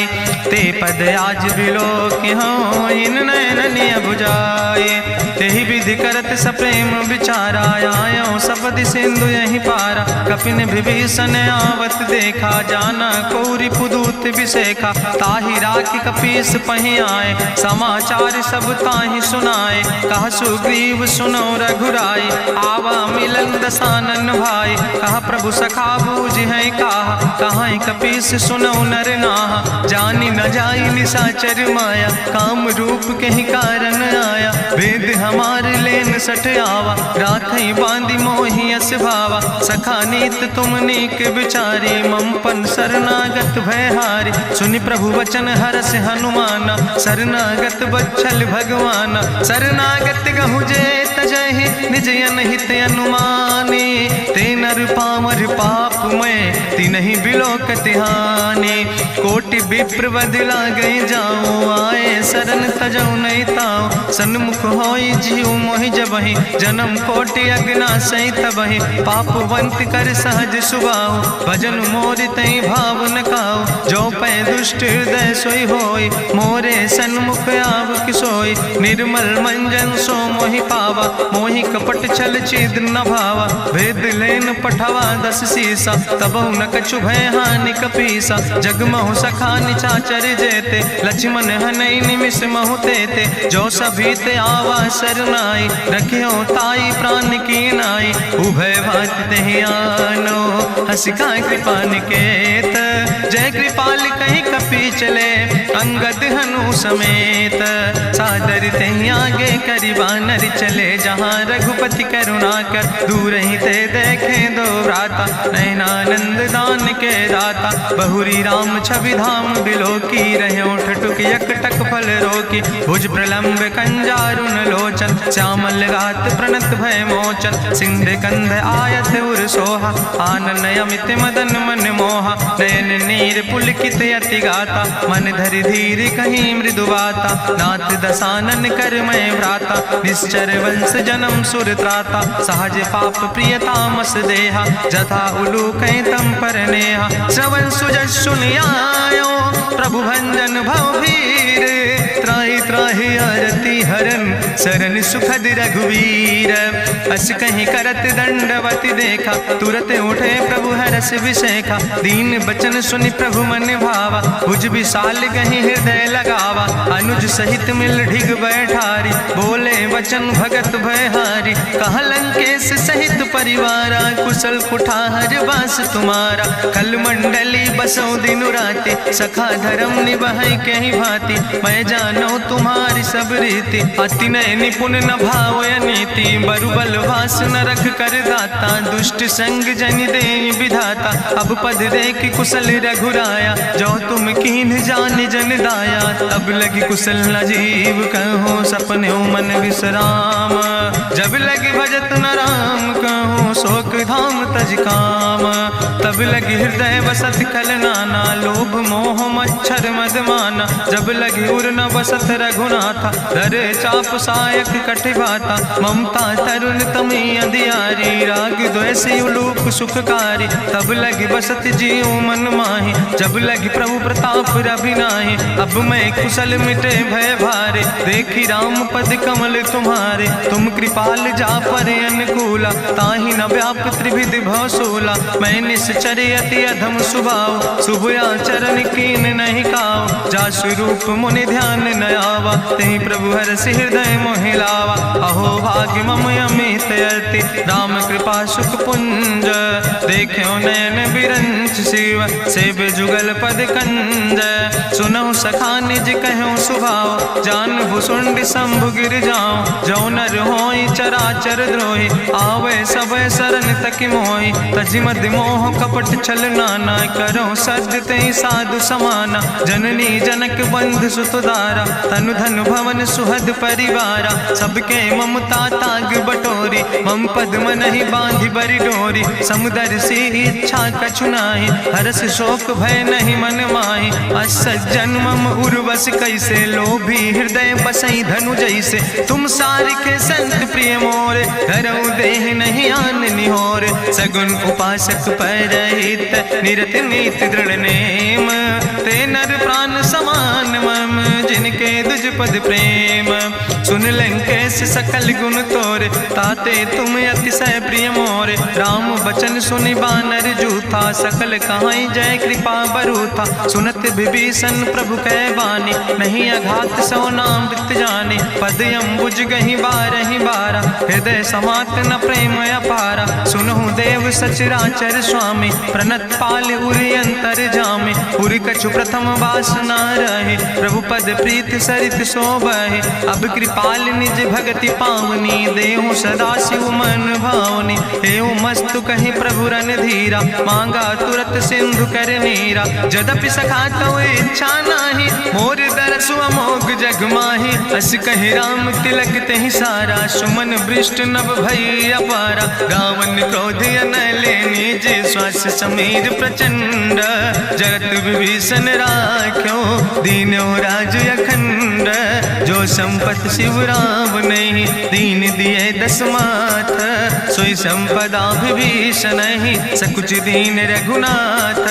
ते पद आज बिलोक हो इन नयन बुझाए, तेहि विधि करत सप्रेम विचारा, आयो सपदि सिंधु यही पारा, कपिन विभीषण आवत देखा, जाना कौरि पुदूत विशेखा, ताहि राखि कपीस पहि आए, समाचार सब ताहि सुनाए, कहा सुग्रीव सुनो रघुराई, आवा मिलन दसानन भाई, कहा प्रभु सखा बूझ है कहा कपीस सुनो नर नाहा, जानी न जाई निशाचर माया, काम रूप के ही कारण आया, वेद हमार लेन सठ आवा, राखई बांधी मोहि यस भावा, सखा नीत तुम नीक विचारी, मम पन शरणागत भयहारी, सुनि प्रभु वचन हरस हनुमाना, शरणागत बच्छल भगवाना, शरणागत गहु जे तजहि निज अनहित अनुमानी, ते नर पामर पाप में तिनहि बिलोकति हानि, कोटि विप्र बदला गई जाऊं, आए शरण तजऊ नहीं ताऊ, सन्मुख होई जीव मोहि जबहि, जन्म कोटि अग्ना सही तबहि, पापवंत कर सहज सुभाऊ, भजन मोरि तई भाव न खाऊ, जो पै दुष्ट हृदय सोई होई, मोरे सन्मुख आव किसोई, निर्मल मंजन सो मोहि पावा, मोहि कपट छल छिद्र न भावा, भेद लेन पठवा दस सीसा, तबहु न कछु भय हानि कपीसा, जगमहु सखा निचाचर जेते, लक्ष्मण हनई निमिष महु तेते, जो सभी ते आवा सरनाई, रखियो ताई प्राण की नाई, उभय भात तेहि आनो, हसिका कृपा निकेत, जय कृपाल कहीं कपी चले, अंगद हनु समेत। सादर ते आगे करी बानर चले जहाँ रघुपति करुणा कर, दूर ही ते देखे दो भ्राता नयनानंद दान के दाता। बहुरी राम छवि धाम बिलोकी रहे ठटुक यकटक फल रोकी। भुज प्रलंब कंजारुन लोचन श्यामल गात प्रणत भय मोचन। सिंध कंध आयत उर सोहा आनन अमित मदन मन मोहा। नयन नीर पुलकित अति गाता मन धरि धीर कहीं मृदु बाता। नाथ दसानन कर मैं भ्राता निश्चर वंश जन्म सुर त्राता। सहज पाप प्रिय तामस देहा जथा उलूक तम पर नेहा। श्रवण सुजस सुनियायो प्रभु भंजन भवभीर। त्राहि त्राहि आरती हरन शरण सुखद रघुवीर। अस कहीं करत दंडवत देखा तुरत उठे प्रभु हरस विशेखा। दीन बचन सुनि प्रभु मन भावा भुज विशाल कहीं हृदय लगावा। अनुज सहित मिल ढिग बैठारी बोले वचन भगत भयहारी। कहा लंकेश सहित परिवारा कुशल कुठार वास तुम्हारा। कल मंडली बसो दिनु राति सखा धर्म निभाई कहीं भांति। मैं जानो तुम्हारी सब रीति अति नय निपुण न भाव नीति। बरुबल वास न रख कर दाता दुष्ट संग जन दे विधाता। अब पद देख कुशल रघुराया जो तुम कीन जान जन दाया। तब लगी कुशल न जीव कहो सपने मन विश्राम। जब लगी भजत न राम कहो शोक धाम तज काम। तब लगी हृदय बसत खल नाना लोभ मोह मच्छर मदमाना। जब लगी उर न बसत रघुनाथा धरे चाप सायक कटिभाता। ममता तरुण तमी अंधियारी राग द्वेषी उलूक सुखकारी। तब लगी बसत जीव मन माही जब लगी प्रभु प्रताप रवि नाही। अब मैं कुशल मिटे भय भारे देखी राम पद कमल तुम्हारे। तुम कृपाल जा परे अनुकूला ताहि न व्याप त्रिविध भवसूला। मैं निश्चर अति अधम स्वभाव शुभ आचरण कीन नहीं काव। जा स्वरूप मुनि ध्यान न आवा तेहि प्रभु हरसि हृदय मोहि लावा। अहो भाग्य मम अमित अति राम कृपा सुख पुंज। देखो नयन बिरंच शिव सेव जुगल पद कंज। सुनहु सखा निज कहूँ सुभाव जान भुसुंड शंभु गिर जाऊं। जो नर होई चराचर द्रोही आवे सब शरण तक मोहि। तजि मद मोह कपट छल नाना करो सद तेहि साधु समाना। जननी जनक बंधु सुतदारा तनु धन भवन सुहद परिवारा। सबके ममता ताग बटोरी मम पद मन ही बांधि बरी डोरी। समुदर सी इच्छा कछु नाही हरस शोक भय नहीं मन माही। असज्जन मम उर्वश कैसे लोभी हृदय बसई धनु जैसे। तुम सारिखे संत प्रिय मोर धरऊ देह नहीं आन निहोर। सगुन उपासक परहित निरत नीति दृढ़ नेम। ते नर प्राण समान मम जिनके दुज पद प्रेम। सुन लंकेश सकल गुण तोरे ताते तुम अतिशय प्रिय मोरे। राम बचन सुनि बानर जूथा सकल कहाई जय कृपा बरूथा। सुनत विभीषण प्रभु कै बानी नहीं अघात सो नाम वृत जाने। पद अम्बुज गहि बारहि बारा हृदय समात न प्रेम अपारा। सुनहु देव सचराचर स्वामी प्रणत पाल उरि अंतर जामे। उरि कछु प्रथम वासना रहे प्रभु पद प्रीत सरित शोभहि। अब कृपाल निज भगति पावनी देहु सदा शिव मन भावनी। एवं मस्तु कहि प्रभु रन धीरा मांगा तुरत सिंधु कर नीरा। जदपि सखा तो इच्छा नाही मोर दरसु अमोघ जग माही। अस कहि राम तिलक तेहि सारा सुमन वृष्ट नभ भई अपारा। रावण क्रोध अनले निज श्वास समीर प्रचंड। जरत विभीषण राख्यो दीनो राज अखंड। जो संपत शिव राम नहीं दीन दिए दस माथ। सोई संपदा विभीषण नहीं सकुच दीन रघुनाथ।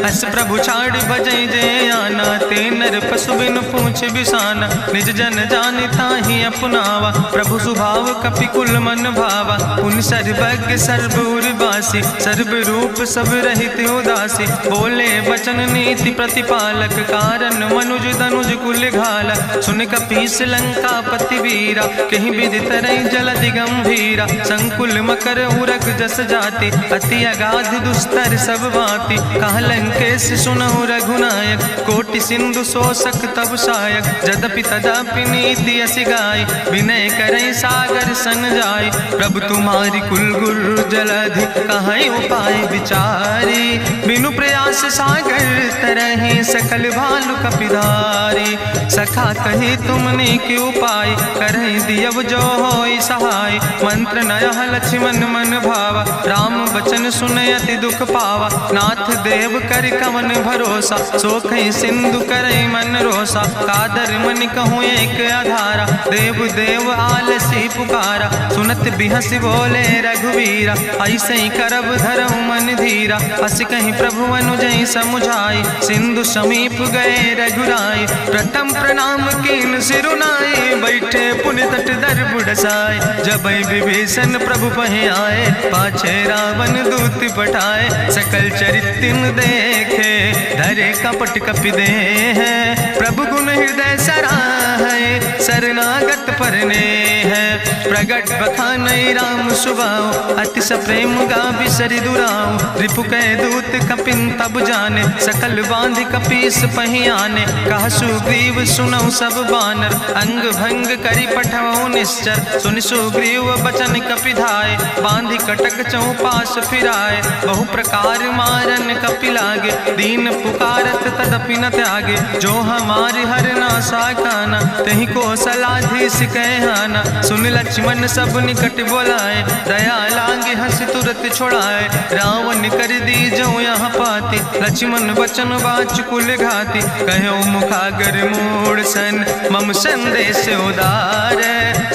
अस प्रभु छाड़ भजई जय आना ते नर पशु बिन पूछ बिसाना। निज जन जानिता ही अपनावा प्रभु स्वभाव कपि कुल मन भावा। उन सर्वज्ञ सर्वउर्वासी सर्व रूप सब रहित उदासी। बोले वचन नीति प्रतिपालक कारण मनुज तनुज कुल घाला। सुन कपीस लंका पति वीरा कहीं विधि तरई जलधि गंभीरा। संकुल मकर उरग जस जाति अति अगाध दुस्तर सब भांति। कहा लंकेश सुनहु रघुनायक कोटि सिंधु शोषक तब सायक, जदपि तदपि नीति असि गाय, विनय करई सागर सन जाय। प्रभु तुम्हारी कुल गुरु जलधि, कहीं उपाय विचारी, बिनु प्रयास सागर तरहि, सकल भालु कपिधारी। सखा कही तुमने के उपाय, करहि दियव जो होई सहाय। मंत्र नयह लक्ष्मण मन भावा, राम बचन सुनय अति दुख पावा। नाथ देव कर कवन भरोसा, सोखई सिंधु करई मन रोसा। कादर मन कहूँ एक आधारा, देव देव आलसी पुकारा। सुनत बिहस बोले रघुवीरा, ऐसे ही करब धरऊ मन धीरा। अस कहीं प्रभु अनुजय समुझाई, सिंधु समीप गए रघुराई। प्रथम प्रणाम कीन सिरुनाई, बैठे पुनि तट दर बुढ़साए। जब विभीषण प्रभु पहे आए, पाछे रावण दूत पठाए। सकल चरित्र देखे, धरे कपट कपि दे है। प्रभु गुण हृदय सराहै, शरणागत परने है। प्रगट बखानई राम सुभाऊ, अति सप्रेम गावि सरि दुराऊ। रिपु कै दूत कपिन तब जाने, सकल बांधि कपीस पहि आने। कहा सुग्रीव सुनऊ सब बानर, अंग भंग करि पठवऊ निश्चर। सुनि सुग्रीव बचन कपिधाय, बांधि कटक चौपास फिराए। बहु प्रकार मारन कपि लागे, दीन पुकारत तदपि न त्यागे। जो हमारि हर ना साकाना, तहि कौशलाधीश कहना। सुन लक्ष्मण सब निकट बोलाए, दया लागे हंस तुरत छोड़ाए। रावण कर दी जो यहाँ पाती, लक्ष्मण बचन बाच कुल घाती। कहो मुखागर मूढ़ सन, मम संदेश उदार।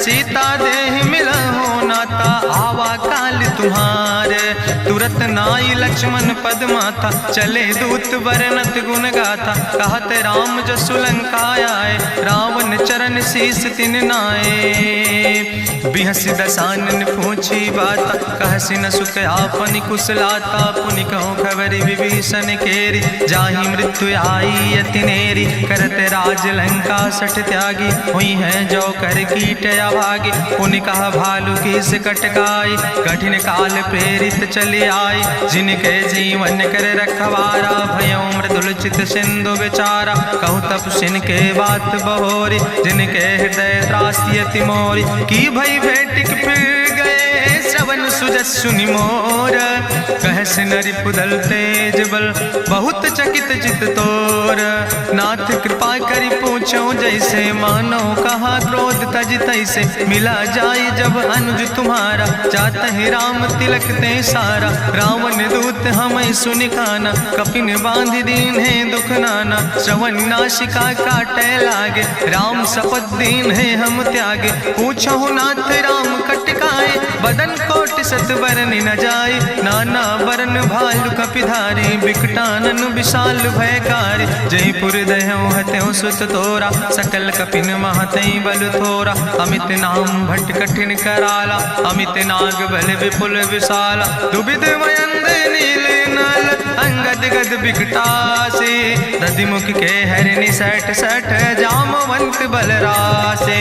सीता देह मिला हो नाता, आवा काल तुम्हारे। तुरत नाई लक्ष्मण पद माथा, चले दूत बरनत गुण गाथा। कहत राम जसु लंका आए, रावण चरण शीस तिन नाए। बिहस दसानन पूछी बात, कहसि न सुख आपन कुशलाता। पुनि कहूँ खबर विभीषण केरी, जाहि मृत्यु आई अति नेरी। करत राज लंका सठ त्यागी, हुई है जो कर कीट अभागी। पुनि कहा भालू कीस कटकाई, कठिन काल प्रेरित चले आई। जिनके जीवन कर रखवारा, भयो मृदुल चित सिंधु विचारा। कहूँ तप सिन के बात बहोरी, जिनके हृदय त्रासी अति मोरी। की भई भेटिक फिर गए, श्रवण सुजस सुनि मोर। कहस नरि पुदल तेज बल, बहुत चकित चित तोर। नाथ कृपा करि पूछो जैसे, मानो कहा क्रोध तज तैसे। मिला जाय जब अनुज तुम्हारा, जातहि राम तिलक ते सारा। रावण दूत हमें सुनि काना, कपिन बांध दीन है दुख नाना। श्रवण नासिका काटे लागे, राम शपथ दीन है हम त्यागे। पूछो नाथ राम कटकाए, बदन कोटि सत बरन न जाय। नाना बरन भालु कपिधारी, बिकटानन विशाल भयकारी। जयपुर दह्यों हत्यों सुत तोरा, सकल कपिन महतई बल थोरा। अमित नाम भट्ट कठिन कराला, अमित नाग बल विपुल विशाला। दुबिध मयंद नील नल, अंगद गद बिकटासे। दधिमुख के हरिणि सठ सठ, जामवंत बलरासे।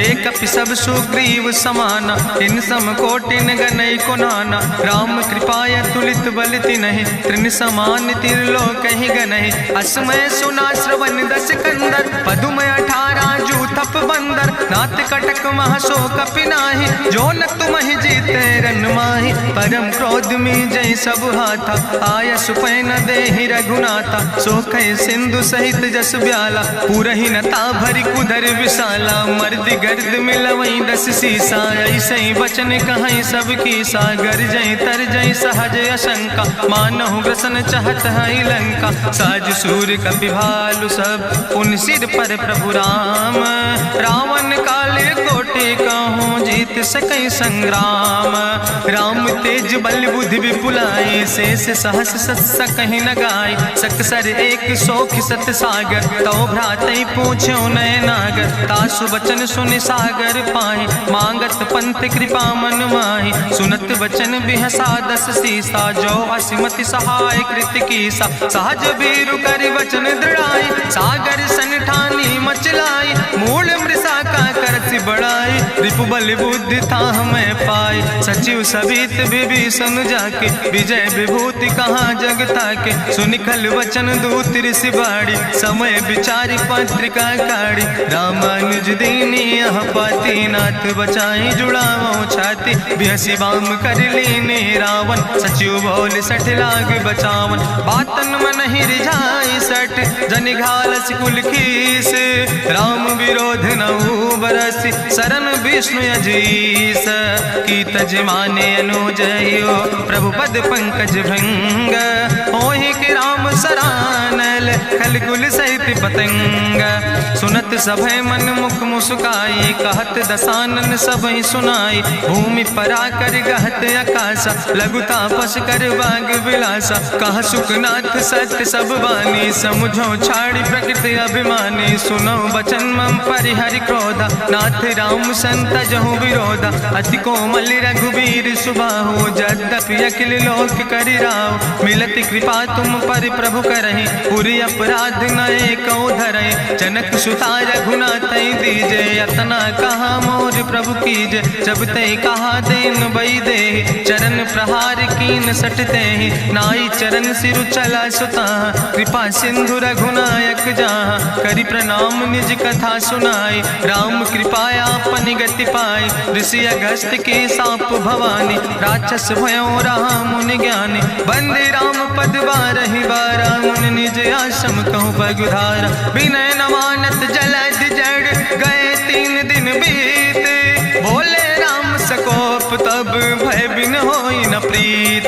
एक कपि सब सुग्रीव समाना, इन सम कोटिन गनई को नाना। राम कृपाय तुलित बल तिन्हि, त्रिन समान तिरलोक ही गनहि। असमय सुना श्रवण दस कंदर, पदुमय 18 जूथप बंदर। नाथ कटक महसो कपि नाही, जो न तुमहि जीते रन माहि। परम क्रोध में जय सब हाथा, आय सुपै न देहि रघुनाथा। सोखै सिंधु सहित जस ब्याला, पूरहि नता भरि कुधर विशाला। मर्द गर्द मिलवई 10 सीसा, ऐसे बचन कहई सब कीसा। गर जय तर जय सहज अशंका, मानहु ग्रसन चाहत है लंका। साज सूर कपि भालु सब, पुन सिर पर प्रभु राम। रावण काले कोटि कहूँ, जीत सकई संग्राम। राम तेज बल बुद्धि विपुलाई, शेष सहस सत सकहि न गाय। सकसर एक सोख सत सागर, तो भ्रातई पूछो नय नागर। तासु बचन सुनि सागर पाहि, मांगत पंथ कृपा मन माहि। सुनत बचन बिहसा 10 सीसा, जो असिमति सहाय कृत कीसा। सहज बीरु करि वचन दृढ़ाई, सागर सन ठानी मचलाई। मूल मृषा का करसि बड़ाई, रिपु बल बुद्धि था हमें पाए, सचिव सबित विभीषण जाके, विजय विभूति कहाँ जग ताके। सुनि खल वचन दूत ऋषि बाड़ी, समय विचारी पत्रिका काढ़ी। रामानुज दीनी यह पाती, नाथ बचाई जुड़ावो छाती। बिहसी बाम कर लीने रावण, सचिव बोल सठ लाग बचावन। बातन मन ही रिझाई सठ, जनि घालस कुल खीस। राम विरोध नहु बरसि, शरण विष्णु अजीस। की तज माने अनुजयो, प्रभु पद पंकज भंग। होहि कि राम सरानल, खल कुल सहित पतंग। सुनत सभय मन मुख मुस्काई, कहत दसानन सबहि सुनाई। भूमि परा कर गहत आकाशा, लघु तापस कर बाग विलासा। कहा सुखनाथ सत्य सब बानी, समुझो छाड़ी प्रकृति अभिमानी। सुनो बचन मम परिहरि क्रोधा, नाथ राम संत जहु विरोधा। अति कोमल रघुबीर सुबाहु, यद्यपि अखिल लोक करि राव। मिलति कृपा तुम पर प्रभु करहि, पुरि अपराध नए कौ धरहि। जनक सुता रघुनाथ दीजे, यतना कहा मोर प्रभु कीजे। जब ते कहा देन बई दे, चरण प्रहार कीन सटते। नाई चरण सिरु चला सुता, कृपा सिंधु रघुनायक जहाँ। करि प्रणाम निज कथा सुनाई, राम कृपाया अपनी गति पाई। ऋषि अगस्त्य की साप भवानी, राक्षस भयो रहा मुनि ज्ञानी। बंदे राम पद बारहि बारा, मुनि निज आश्रम कहु पगुधारा। विनय न मानत जलद जड़, गए 3 दिन बीते। बोले राम सकोप तब, भय बिन होई न प्रीत।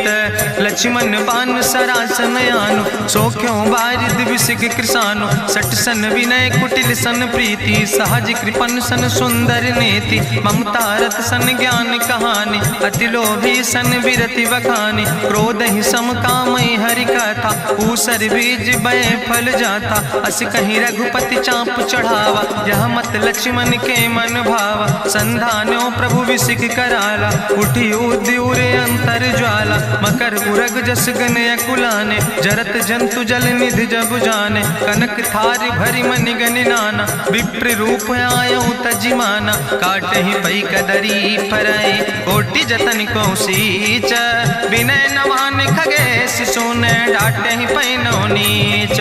लक्ष्मण बान सरासन आनु, सो क्यों बारिद विसिक कृसानु। सट सन विनय कुटिल सन प्रीति, सहज कृपन सन सुंदर नेति। ममता रत सन ज्ञान कहानी, अति लोभी सन विरति बखानी। क्रोध ही सम कामई हरि कथा, ऊसर बीज बय फल जाता। अस कहीं रघुपति चाप चढ़ावा, यह मत लक्ष्मण के मन भावा। संधान्यो प्रभु विसिक कराला, उठी उद्यूरे अंतर ज्वाला। मकर उरग जस गन अकुलाने, जरत जंतु जल निधि जब जाने। कनक थार भरी मनि गनि नाना, विप्र रूप आयो तजिमाना। काटहि पई कदरी फरई, कोटि जतन को सींच। विनय नवान खगेश सोने, डाटहि पई नो नीच।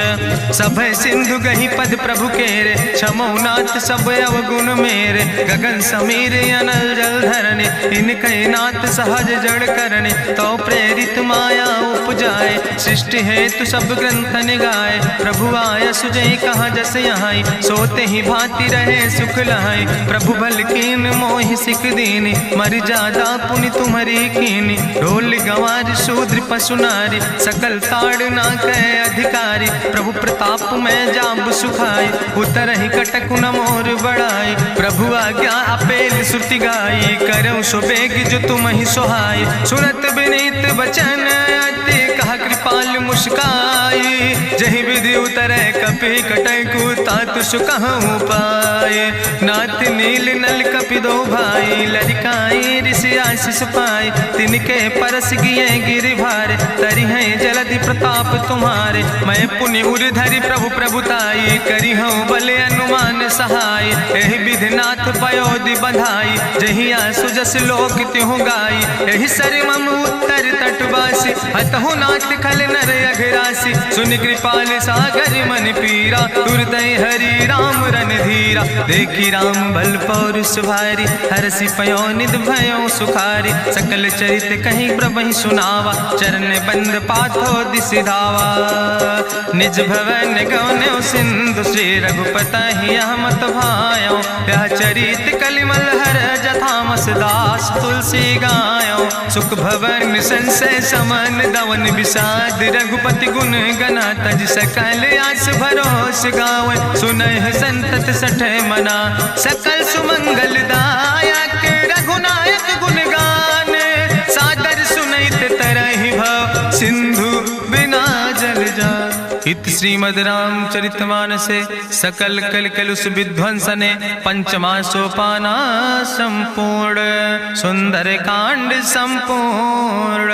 सब सिंधु गहि पद प्रभु केरे, क्षमो नाथ सब अवगुण मेरे। गगन समीर अनल जल धरने, इनके नाथ सहज जड़ करने। तो प्रेरित माया उपजाए, सृष्टि हेतु सब ग्रंथ निगाए। प्रभु आय सुजय कहाँ जस यहाँ, सोते ही भांति रहे सुख लहाई। प्रभु भल कीन मोहि सिख दीनी, मर जादा पुनि तुम्हारी कीनी। ढोल गंवार शूद्र पशु नारी, सकल ताड़ ना कहे अधिकारी। प्रभु प्रताप में जाब सुखाई, उतर ही कटक न मोर बढ़ाई। प्रभु आज्ञा अपेल श्रुति गाई, करऊँ सो बेग जो तुम ही सोहाई। सुनत विनीत बचन अति, कहा कृपाल मुस्काई। जहि विधि उतरे कपि कटकु, तातु सुकहु पाए। नाथ नील नल कपि दो भाई, लरिकाई ऋषि आशीष पाए। तिनके परस गिए गिरि भारे, तरि है जलधि प्रताप तुम्हारे। मैं पुनि उर धरि प्रभु प्रभुताई, करी हूँ बल अनुमान सहाय। एहि विधि नाथ पयोधि बधाई, जहिया सुजस लोक त्यों गाई। एहि सर मम उत्तर तटवासी, हतहु नाथ खल नर अघरासी। सुनि कृपाल सागर मन पीरा, तुरत हरि राम रन धीरा। देखी राम बल पौरुष भारी, हरसि पयो निध भयो सुखारी। सकल चरित कहीं प्रभु सुनावा, चरण बंद पाथो दिस धावा। निज भवन गौन्यो सिंधु, श्री रघुपति यह मत भायो। यह चरित कलिमल हर जथामस दास, तुलसी गायो। सुख भवन संशय समन, दवन विषाद रघुपति गुण गना। तज सकल आस भरोस गावे, सुनहि संतत सठ मना। सकल सुमंगल दायक, रघुनायक गुण गाने। सादर सुनैत तरहि भव, सिंधु बिना जल जा। इत श्रीमद् रामचरितमानसे सकल कलकलुष विध्वंसने। पंचमा सोपाना संपूर्ण, सुंदर कांड संपूर्ण।